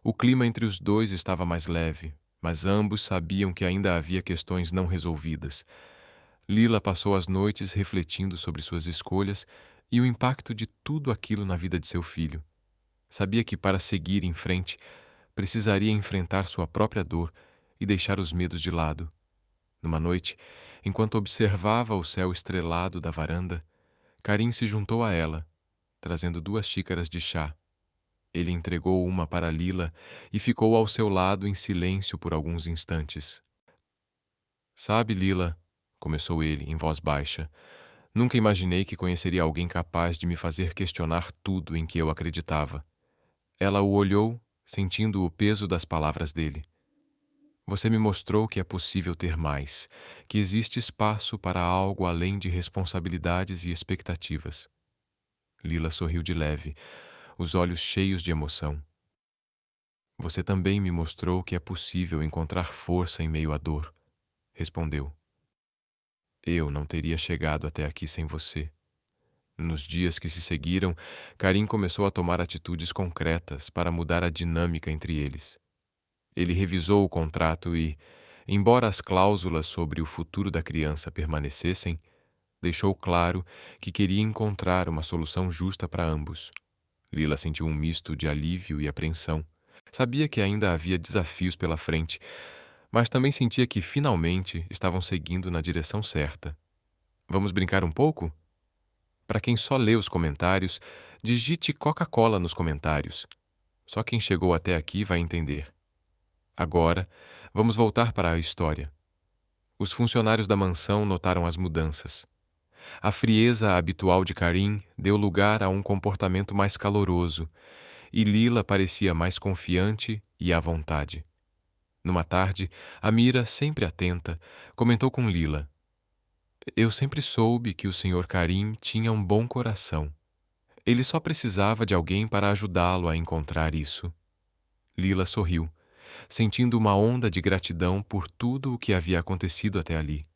o clima entre os dois estava mais leve, mas ambos sabiam que ainda havia questões não resolvidas. Lila passou as noites refletindo sobre suas escolhas e o impacto de tudo aquilo na vida de seu filho. Sabia que para seguir em frente, precisaria enfrentar sua própria dor e deixar os medos de lado. Numa noite, enquanto observava o céu estrelado da varanda, Karim se juntou a ela, trazendo 2 xícaras de chá. Ele entregou uma para Lila e ficou ao seu lado em silêncio por alguns instantes. "Sabe, Lila", começou ele em voz baixa, "nunca imaginei que conheceria alguém capaz de me fazer questionar tudo em que eu acreditava." Ela o olhou, sentindo o peso das palavras dele. "Você me mostrou que é possível ter mais, que existe espaço para algo além de responsabilidades e expectativas." Lila sorriu de leve, os olhos cheios de emoção. "Você também me mostrou que é possível encontrar força em meio à dor", respondeu. "Eu não teria chegado até aqui sem você." Nos dias que se seguiram, Karim começou a tomar atitudes concretas para mudar a dinâmica entre eles. Ele revisou o contrato e, embora as cláusulas sobre o futuro da criança permanecessem, deixou claro que queria encontrar uma solução justa para ambos. Lila sentiu um misto de alívio e apreensão. Sabia que ainda havia desafios pela frente, mas também sentia que finalmente estavam seguindo na direção certa. "Vamos brincar um pouco?" Para quem só lê os comentários, digite Coca-Cola nos comentários. Só quem chegou até aqui vai entender. Agora, vamos voltar para a história. Os funcionários da mansão notaram as mudanças. A frieza habitual de Karim deu lugar a um comportamento mais caloroso, e Lila parecia mais confiante e à vontade. Numa tarde, Amira, sempre atenta, comentou com Lila: "Eu sempre soube que o Sr. Karim tinha um bom coração. Ele só precisava de alguém para ajudá-lo a encontrar isso." Lila sorriu, sentindo uma onda de gratidão por tudo o que havia acontecido até ali.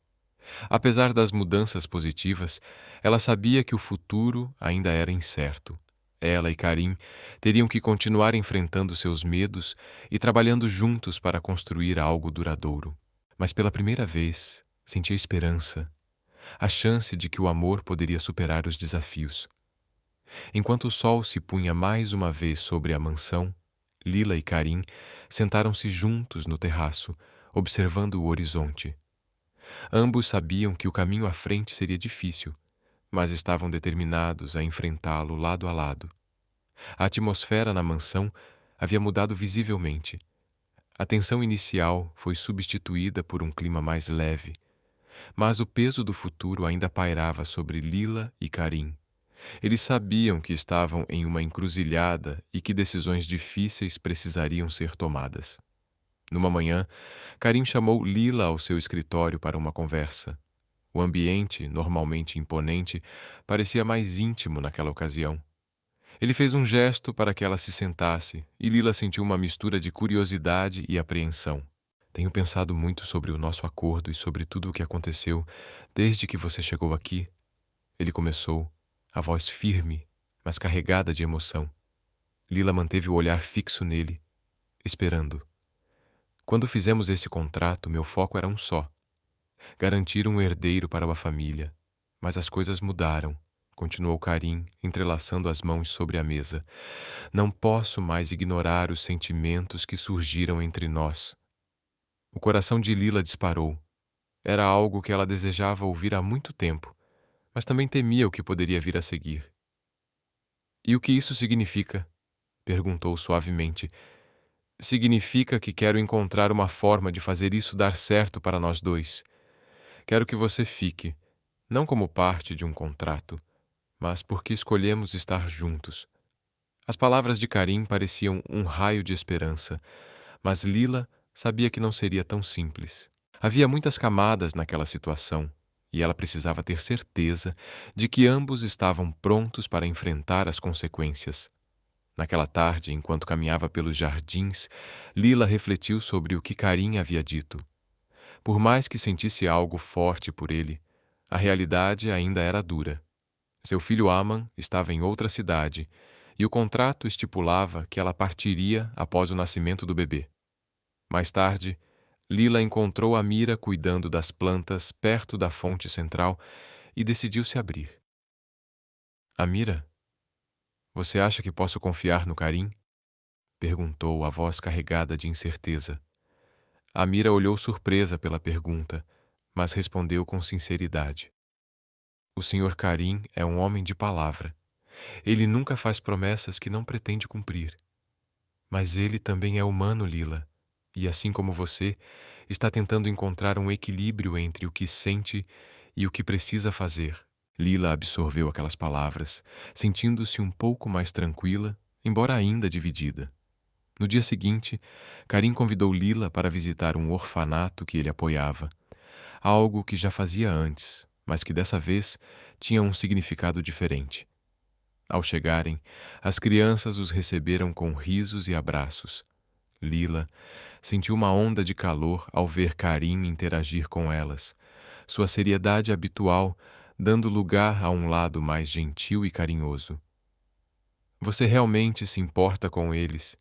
Apesar das mudanças positivas, ela sabia que o futuro ainda era incerto. Ela e Karim teriam que continuar enfrentando seus medos e trabalhando juntos para construir algo duradouro. Mas pela primeira vez, sentia esperança, a chance de que o amor poderia superar os desafios. Enquanto o sol se punha mais uma vez sobre a mansão, Lila e Karim sentaram-se juntos no terraço, observando o horizonte. Ambos sabiam que o caminho à frente seria difícil, mas estavam determinados a enfrentá-lo lado a lado. A atmosfera na mansão havia mudado visivelmente. A tensão inicial foi substituída por um clima mais leve, mas o peso do futuro ainda pairava sobre Lila e Karim. Eles sabiam que estavam em uma encruzilhada e que decisões difíceis precisariam ser tomadas. Numa manhã, Karim chamou Lila ao seu escritório para uma conversa. O ambiente, normalmente imponente, parecia mais íntimo naquela ocasião. Ele fez um gesto para que ela se sentasse e Lila sentiu uma mistura de curiosidade e apreensão. "Tenho pensado muito sobre o nosso acordo e sobre tudo o que aconteceu desde que você chegou aqui", ele começou, a voz firme, mas carregada de emoção. Lila manteve o olhar fixo nele, esperando. "Quando fizemos esse contrato, meu foco era um só: garantir um herdeiro para a família. Mas as coisas mudaram", continuou Karim, entrelaçando as mãos sobre a mesa. "Não posso mais ignorar os sentimentos que surgiram entre nós." O coração de Lila disparou. Era algo que ela desejava ouvir há muito tempo, mas também temia o que poderia vir a seguir. "E o que isso significa?" perguntou suavemente. "Significa que quero encontrar uma forma de fazer isso dar certo para nós dois. Quero que você fique, não como parte de um contrato, mas porque escolhemos estar juntos. As palavras de Karim pareciam um raio de esperança, mas Lila sabia que não seria tão simples. Havia muitas camadas naquela situação, e ela precisava ter certeza de que ambos estavam prontos para enfrentar as consequências. Naquela tarde, enquanto caminhava pelos jardins, Lila refletiu sobre o que Karim havia dito. Por mais que sentisse algo forte por ele, a realidade ainda era dura. Seu filho Aman estava em outra cidade, e o contrato estipulava que ela partiria após o nascimento do bebê. Mais tarde, Lila encontrou Amira cuidando das plantas perto da fonte central e decidiu se abrir. Amira, você acha que posso confiar no Karim? Perguntou a voz carregada de incerteza. Amira olhou surpresa pela pergunta, mas respondeu com sinceridade. O Sr. Karim é um homem de palavra. Ele nunca faz promessas que não pretende cumprir. Mas ele também é humano, Lila, e assim como você, está tentando encontrar um equilíbrio entre o que sente e o que precisa fazer. Lila absorveu aquelas palavras, sentindo-se um pouco mais tranquila, embora ainda dividida. No dia seguinte, Karim convidou Lila para visitar um orfanato que ele apoiava, algo que já fazia antes, mas que dessa vez tinha um significado diferente. Ao chegarem, as crianças os receberam com risos e abraços. Lila sentiu uma onda de calor ao ver Karim interagir com elas, sua seriedade habitual dando lugar a um lado mais gentil e carinhoso. Você realmente se importa com eles,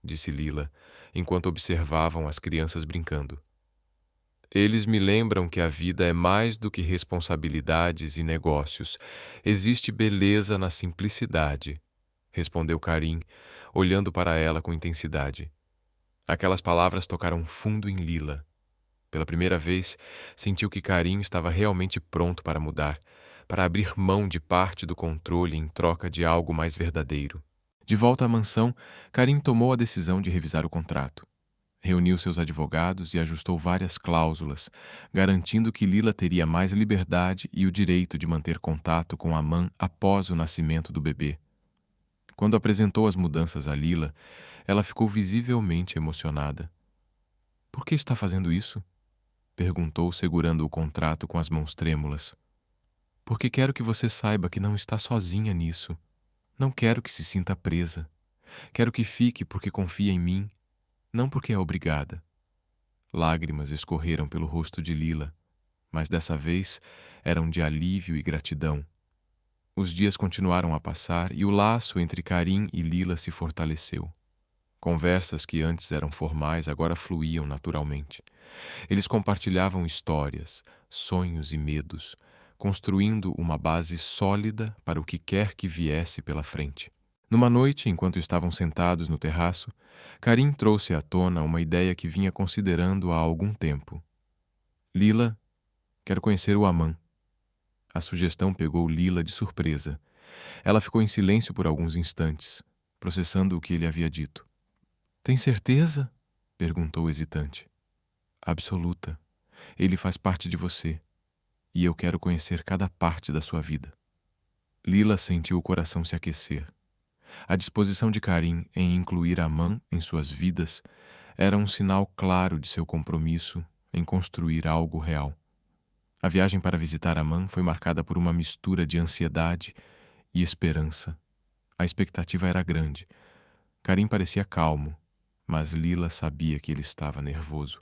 disse Lila, enquanto observavam as crianças brincando. Eles me lembram que a vida é mais do que responsabilidades e negócios. Existe beleza na simplicidade, respondeu Karim, olhando para ela com intensidade. Aquelas palavras tocaram fundo em Lila. Pela primeira vez, sentiu que Karim estava realmente pronto para mudar, para abrir mão de parte do controle em troca de algo mais verdadeiro. De volta à mansão, Karim tomou a decisão de revisar o contrato. Reuniu seus advogados e ajustou várias cláusulas, garantindo que Lila teria mais liberdade e o direito de manter contato com Aman após o nascimento do bebê. Quando apresentou as mudanças a Lila, ela ficou visivelmente emocionada. "Por que está fazendo isso?" perguntou, segurando o contrato com as mãos trêmulas. "Porque quero que você saiba que não está sozinha nisso. Não quero que se sinta presa. Quero que fique porque confia em mim, não porque é obrigada." Lágrimas escorreram pelo rosto de Lila, mas dessa vez eram de alívio e gratidão. Os dias continuaram a passar e o laço entre Karim e Lila se fortaleceu. Conversas que antes eram formais agora fluíam naturalmente. Eles compartilhavam histórias, sonhos e medos, construindo uma base sólida para o que quer que viesse pela frente. Numa noite, enquanto estavam sentados no terraço, Karim trouxe à tona uma ideia que vinha considerando há algum tempo. "Lila, quero conhecer o Aman." A sugestão pegou Lila de surpresa. Ela ficou em silêncio por alguns instantes, processando o que ele havia dito. "Tem certeza?" perguntou hesitante. "Absoluta. Ele faz parte de você, e eu quero conhecer cada parte da sua vida." Lila sentiu o coração se aquecer. A disposição de Karim em incluir Aman em suas vidas era um sinal claro de seu compromisso em construir algo real. A viagem para visitar Aman foi marcada por uma mistura de ansiedade e esperança. A expectativa era grande. Karim parecia calmo, mas Lila sabia que ele estava nervoso.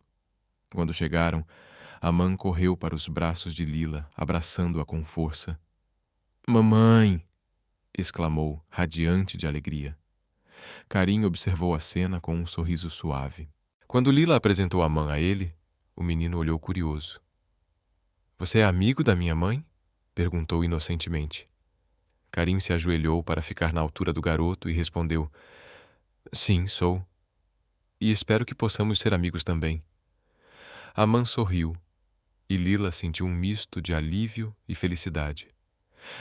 Quando chegaram, Aman correu para os braços de Lila, abraçando-a com força. "Mamãe!" exclamou, radiante de alegria. Karim observou a cena com um sorriso suave. Quando Lila apresentou Aman a ele, o menino olhou curioso. "Você é amigo da minha mãe?" perguntou inocentemente. Karim se ajoelhou para ficar na altura do garoto e respondeu: "Sim, sou. E espero que possamos ser amigos também." Aman sorriu, e Lila sentiu um misto de alívio e felicidade.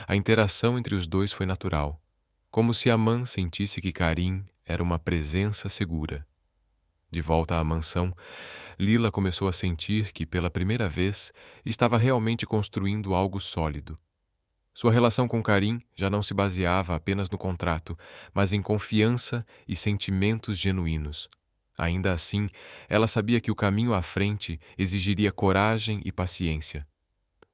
A interação entre os dois foi natural, como se Aman sentisse que Karim era uma presença segura. De volta à mansão, Lila começou a sentir que, pela primeira vez, estava realmente construindo algo sólido. Sua relação com Karim já não se baseava apenas no contrato, mas em confiança e sentimentos genuínos. Ainda assim, ela sabia que o caminho à frente exigiria coragem e paciência.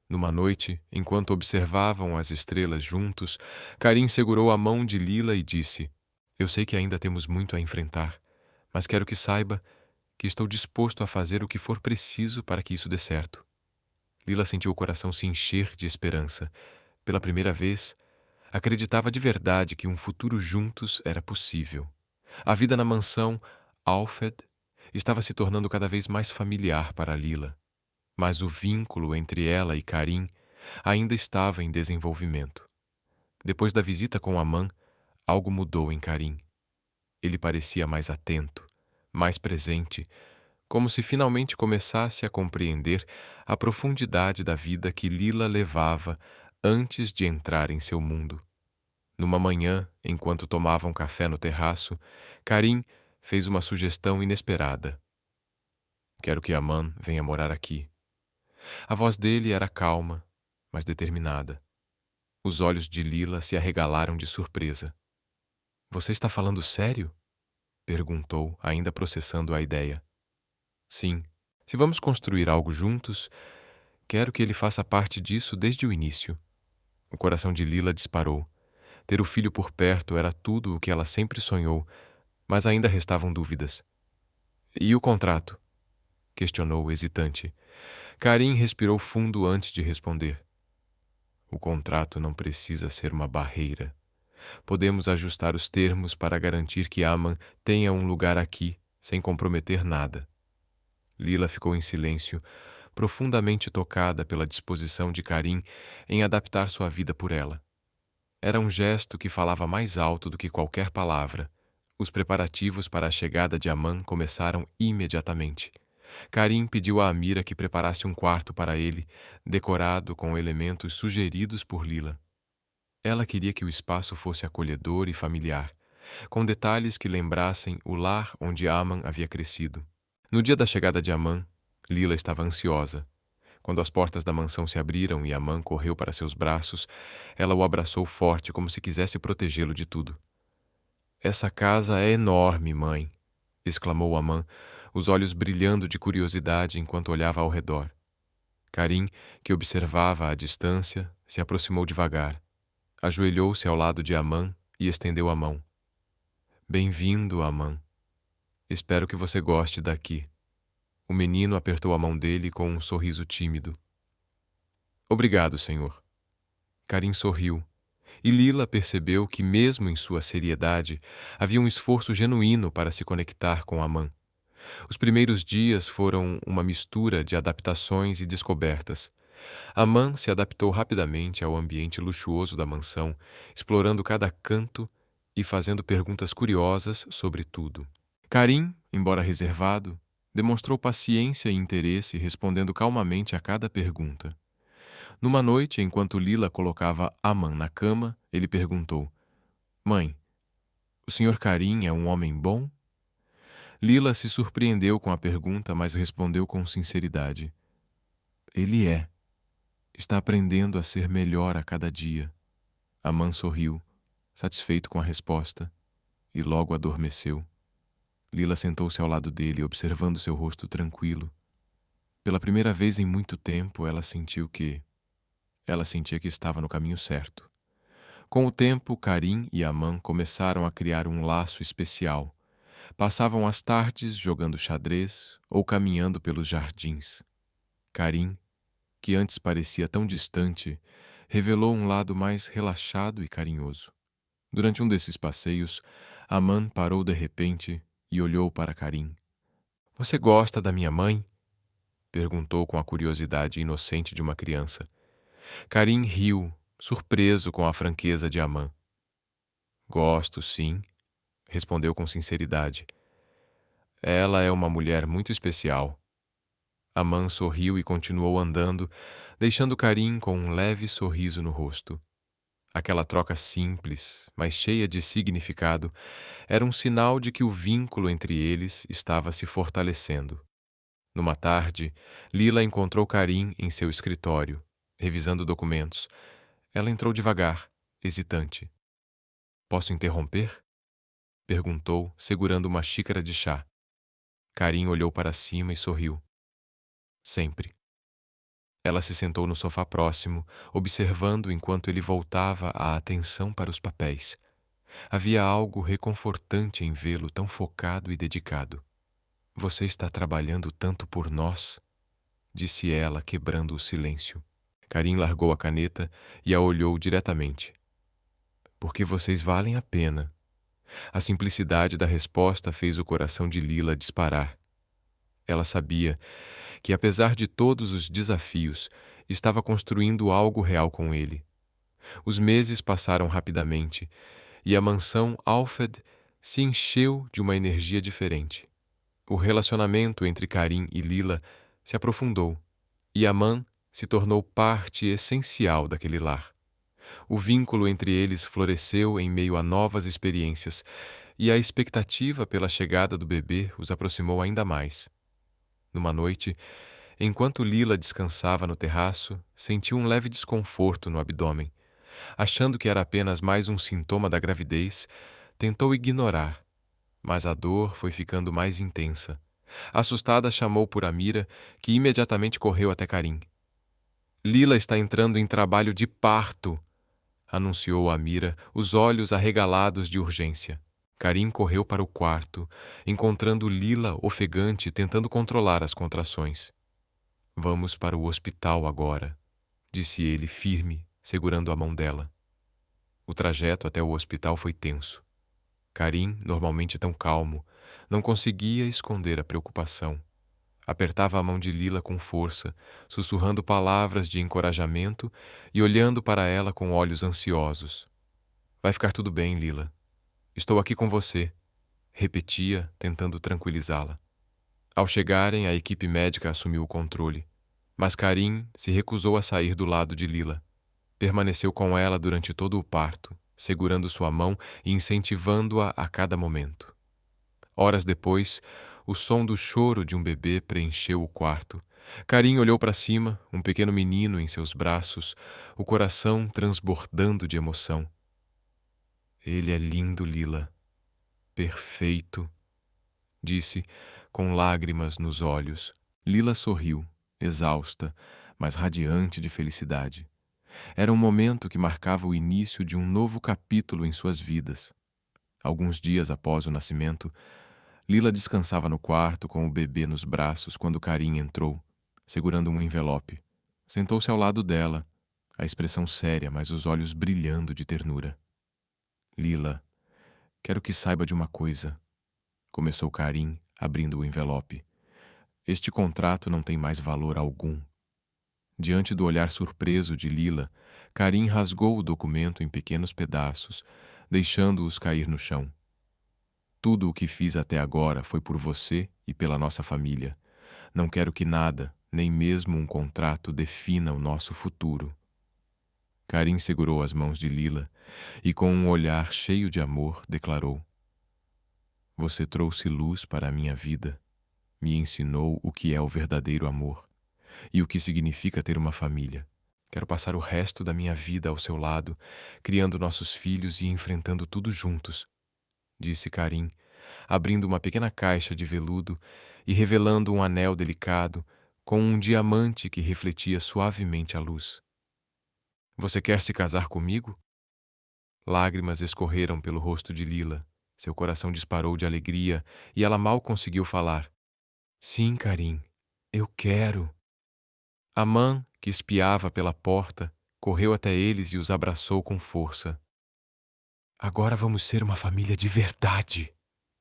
Numa noite, enquanto observavam as estrelas juntos, Karim segurou a mão de Lila e disse: Eu sei que ainda temos muito a enfrentar, mas quero que saiba que estou disposto a fazer o que for preciso para que isso dê certo. Lila sentiu o coração se encher de esperança. Pela primeira vez, acreditava de verdade que um futuro juntos era possível. A vida na mansão Alfed estava se tornando cada vez mais familiar para Lila, mas o vínculo entre ela e Karim ainda estava em desenvolvimento. Depois da visita com Aman, algo mudou em Karim. Ele parecia mais atento, mais presente, como se finalmente começasse a compreender a profundidade da vida que Lila levava antes de entrar em seu mundo. Numa manhã, enquanto tomavam café no terraço, Karim fez uma sugestão inesperada. Quero que Aman venha morar aqui. A voz dele era calma, mas determinada. Os olhos de Lila se arregalaram de surpresa. Você está falando sério? Perguntou, ainda processando a ideia. Sim. Se vamos construir algo juntos, quero que ele faça parte disso desde o início. O coração de Lila disparou. Ter o filho por perto era tudo o que ela sempre sonhou, mas ainda restavam dúvidas. E o contrato? Questionou, hesitante. Karim respirou fundo antes de responder. O contrato não precisa ser uma barreira. Podemos ajustar os termos para garantir que Aman tenha um lugar aqui, sem comprometer nada. Lila ficou em silêncio, profundamente tocada pela disposição de Karim em adaptar sua vida por ela. Era um gesto que falava mais alto do que qualquer palavra. Os preparativos para a chegada de Aman começaram imediatamente. Karim pediu a Amira que preparasse um quarto para ele, decorado com elementos sugeridos por Lila. Ela queria que o espaço fosse acolhedor e familiar, com detalhes que lembrassem o lar onde Aman havia crescido. No dia da chegada de Aman, Lila estava ansiosa. Quando as portas da mansão se abriram e Aman correu para seus braços, ela o abraçou forte como se quisesse protegê-lo de tudo. Essa casa é enorme, mãe, exclamou Aman, os olhos brilhando de curiosidade enquanto olhava ao redor. Karim, que observava à distância, se aproximou devagar. Ajoelhou-se ao lado de Aman e estendeu a mão. Bem-vindo, Aman. Espero que você goste daqui. O menino apertou a mão dele com um sorriso tímido. Obrigado, senhor. Karim sorriu, e Lila percebeu que, mesmo em sua seriedade, havia um esforço genuíno para se conectar com Aman. Os primeiros dias foram uma mistura de adaptações e descobertas. Aman se adaptou rapidamente ao ambiente luxuoso da mansão, explorando cada canto e fazendo perguntas curiosas sobre tudo. Karim, embora reservado, demonstrou paciência e interesse, respondendo calmamente a cada pergunta. Numa noite, enquanto Lila colocava Aman na cama, ele perguntou: Mãe, o senhor Karim é um homem bom? Lila se surpreendeu com a pergunta, mas respondeu com sinceridade: Ele é. Está aprendendo a ser melhor a cada dia. Aman sorriu, satisfeito com a resposta, e logo adormeceu. Lila sentou-se ao lado dele, observando seu rosto tranquilo. Pela primeira vez em muito tempo, ela sentia que estava no caminho certo. Com o tempo, Karim e Aman começaram a criar um laço especial. Passavam as tardes jogando xadrez ou caminhando pelos jardins. Karim, que antes parecia tão distante, revelou um lado mais relaxado e carinhoso. Durante um desses passeios, Aman parou de repente e olhou para Karim. Você gosta da minha mãe? Perguntou com a curiosidade inocente de uma criança. Karim riu, surpreso com a franqueza de Aman. Gosto, sim, respondeu com sinceridade. Ela é uma mulher muito especial. Aman sorriu e continuou andando, deixando Karim com um leve sorriso no rosto. Aquela troca simples, mas cheia de significado, era um sinal de que o vínculo entre eles estava se fortalecendo. Numa tarde, Lila encontrou Karim em seu escritório, revisando documentos. Ela entrou devagar, hesitante. "Posso interromper?" perguntou, segurando uma xícara de chá. Karim olhou para cima e sorriu. "Sempre." Ela se sentou no sofá próximo, observando enquanto ele voltava a atenção para os papéis. Havia algo reconfortante em vê-lo tão focado e dedicado. "Você está trabalhando tanto por nós?" disse ela, quebrando o silêncio. Karim largou a caneta e a olhou diretamente. "Porque vocês valem a pena." A simplicidade da resposta fez o coração de Lila disparar. Ela sabia que, apesar de todos os desafios, estava construindo algo real com ele. Os meses passaram rapidamente e a mansão Alfed se encheu de uma energia diferente. O relacionamento entre Karim e Lila se aprofundou e Aman se tornou parte essencial daquele lar. O vínculo entre eles floresceu em meio a novas experiências e a expectativa pela chegada do bebê os aproximou ainda mais. Numa noite, enquanto Lila descansava no terraço, sentiu um leve desconforto no abdômen. Achando que era apenas mais um sintoma da gravidez, tentou ignorar, mas a dor foi ficando mais intensa. Assustada, chamou por Amira, que imediatamente correu até Karim. "Lila está entrando em trabalho de parto", anunciou Amira, os olhos arregalados de urgência. Karim correu para o quarto, encontrando Lila ofegante tentando controlar as contrações. "Vamos para o hospital agora", disse ele firme, segurando a mão dela. O trajeto até o hospital foi tenso. Karim, normalmente tão calmo, não conseguia esconder a preocupação. Apertava a mão de Lila com força, sussurrando palavras de encorajamento e olhando para ela com olhos ansiosos. "Vai ficar tudo bem, Lila. Estou aqui com você", repetia, tentando tranquilizá-la. Ao chegarem, a equipe médica assumiu o controle, mas Karim se recusou a sair do lado de Lila. Permaneceu com ela durante todo o parto, segurando sua mão e incentivando-a a cada momento. Horas depois, o som do choro de um bebê preencheu o quarto. Karim olhou para cima, um pequeno menino em seus braços, o coração transbordando de emoção. "Ele é lindo, Lila. Perfeito", disse, com lágrimas nos olhos. Lila sorriu, exausta, mas radiante de felicidade. Era um momento que marcava o início de um novo capítulo em suas vidas. Alguns dias após o nascimento, Lila descansava no quarto com o bebê nos braços quando Karim entrou, segurando um envelope. Sentou-se ao lado dela, a expressão séria, mas os olhos brilhando de ternura. "Lila, quero que saiba de uma coisa", começou Karim, abrindo o envelope. "Este contrato não tem mais valor algum." Diante do olhar surpreso de Lila, Karim rasgou o documento em pequenos pedaços, deixando-os cair no chão. "Tudo o que fiz até agora foi por você e pela nossa família. Não quero que nada, nem mesmo um contrato, defina o nosso futuro." Karim segurou as mãos de Lila e, com um olhar cheio de amor, declarou: "Você trouxe luz para a minha vida, me ensinou o que é o verdadeiro amor e o que significa ter uma família. Quero passar o resto da minha vida ao seu lado, criando nossos filhos e enfrentando tudo juntos", disse Karim, abrindo uma pequena caixa de veludo e revelando um anel delicado com um diamante que refletia suavemente a luz. "Você quer se casar comigo?" Lágrimas escorreram pelo rosto de Lila. Seu coração disparou de alegria e ela mal conseguiu falar. "Sim, Karim, eu quero." Aman, que espiava pela porta, correu até eles e os abraçou com força. "Agora vamos ser uma família de verdade!"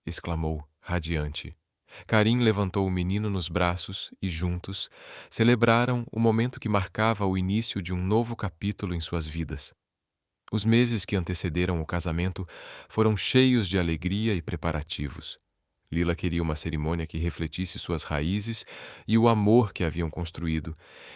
exclamou, radiante. Karim levantou o menino nos braços e, juntos, celebraram o momento que marcava o início de um novo capítulo em suas vidas. Os meses que antecederam o casamento foram cheios de alegria e preparativos. Lila queria uma cerimônia que refletisse suas raízes e o amor que haviam construído,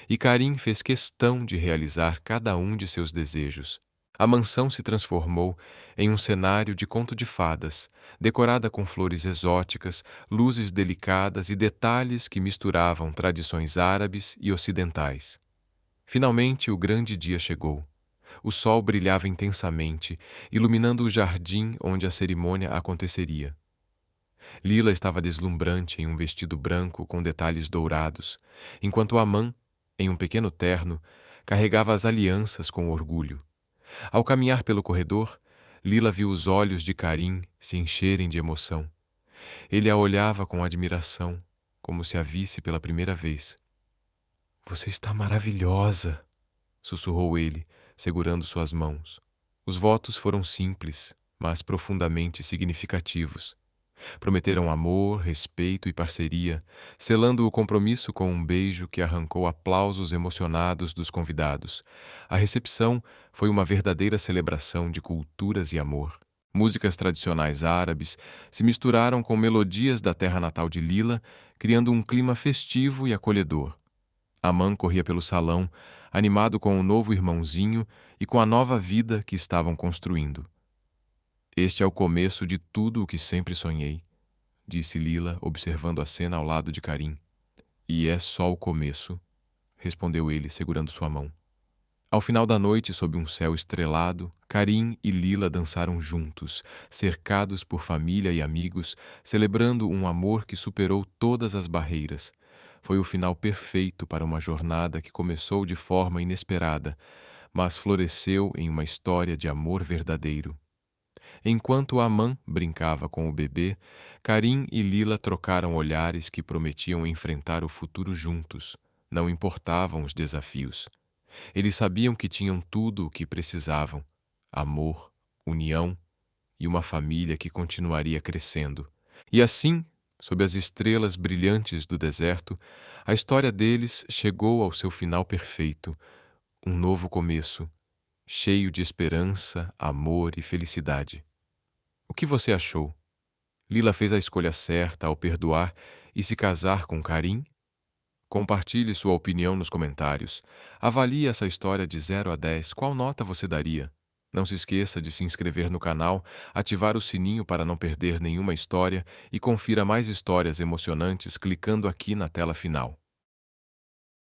e Karim fez questão de realizar cada um de seus desejos. A mansão se transformou em um cenário de conto de fadas, decorada com flores exóticas, luzes delicadas e detalhes que misturavam tradições árabes e ocidentais. Finalmente, o grande dia chegou. O sol brilhava intensamente, iluminando o jardim onde a cerimônia aconteceria. Lila estava deslumbrante em um vestido branco com detalhes dourados, enquanto Amã, em um pequeno terno, carregava as alianças com orgulho. Ao caminhar pelo corredor, Lila viu os olhos de Karim se encherem de emoção. Ele a olhava com admiração, como se a visse pela primeira vez. "Você está maravilhosa", sussurrou ele, segurando suas mãos. Os votos foram simples, mas profundamente significativos. Prometeram amor, respeito e parceria, selando o compromisso com um beijo que arrancou aplausos emocionados dos convidados. A recepção foi uma verdadeira celebração de culturas e amor. Músicas tradicionais árabes se misturaram com melodias da terra natal de Lila, criando um clima festivo e acolhedor. Amã corria pelo salão, animado com o novo irmãozinho e com a nova vida que estavam construindo. "Este é o começo de tudo o que sempre sonhei", disse Lila, observando a cena ao lado de Karim. "E é só o começo", respondeu ele, segurando sua mão. Ao final da noite, sob um céu estrelado, Karim e Lila dançaram juntos, cercados por família e amigos, celebrando um amor que superou todas as barreiras. Foi o final perfeito para uma jornada que começou de forma inesperada, mas floresceu em uma história de amor verdadeiro. Enquanto Amã brincava com o bebê, Karim e Lila trocaram olhares que prometiam enfrentar o futuro juntos. Não importavam os desafios. Eles sabiam que tinham tudo o que precisavam: amor, união e uma família que continuaria crescendo. E assim, sob as estrelas brilhantes do deserto, a história deles chegou ao seu final perfeito, um novo começo, cheio de esperança, amor e felicidade. O que você achou? Lila fez a escolha certa ao perdoar e se casar com Karim? Compartilhe sua opinião nos comentários. Avalie essa história de 0 a 10. Qual nota você daria? Não se esqueça de se inscrever no canal, ativar o sininho para não perder nenhuma história e confira mais histórias emocionantes clicando aqui na tela final.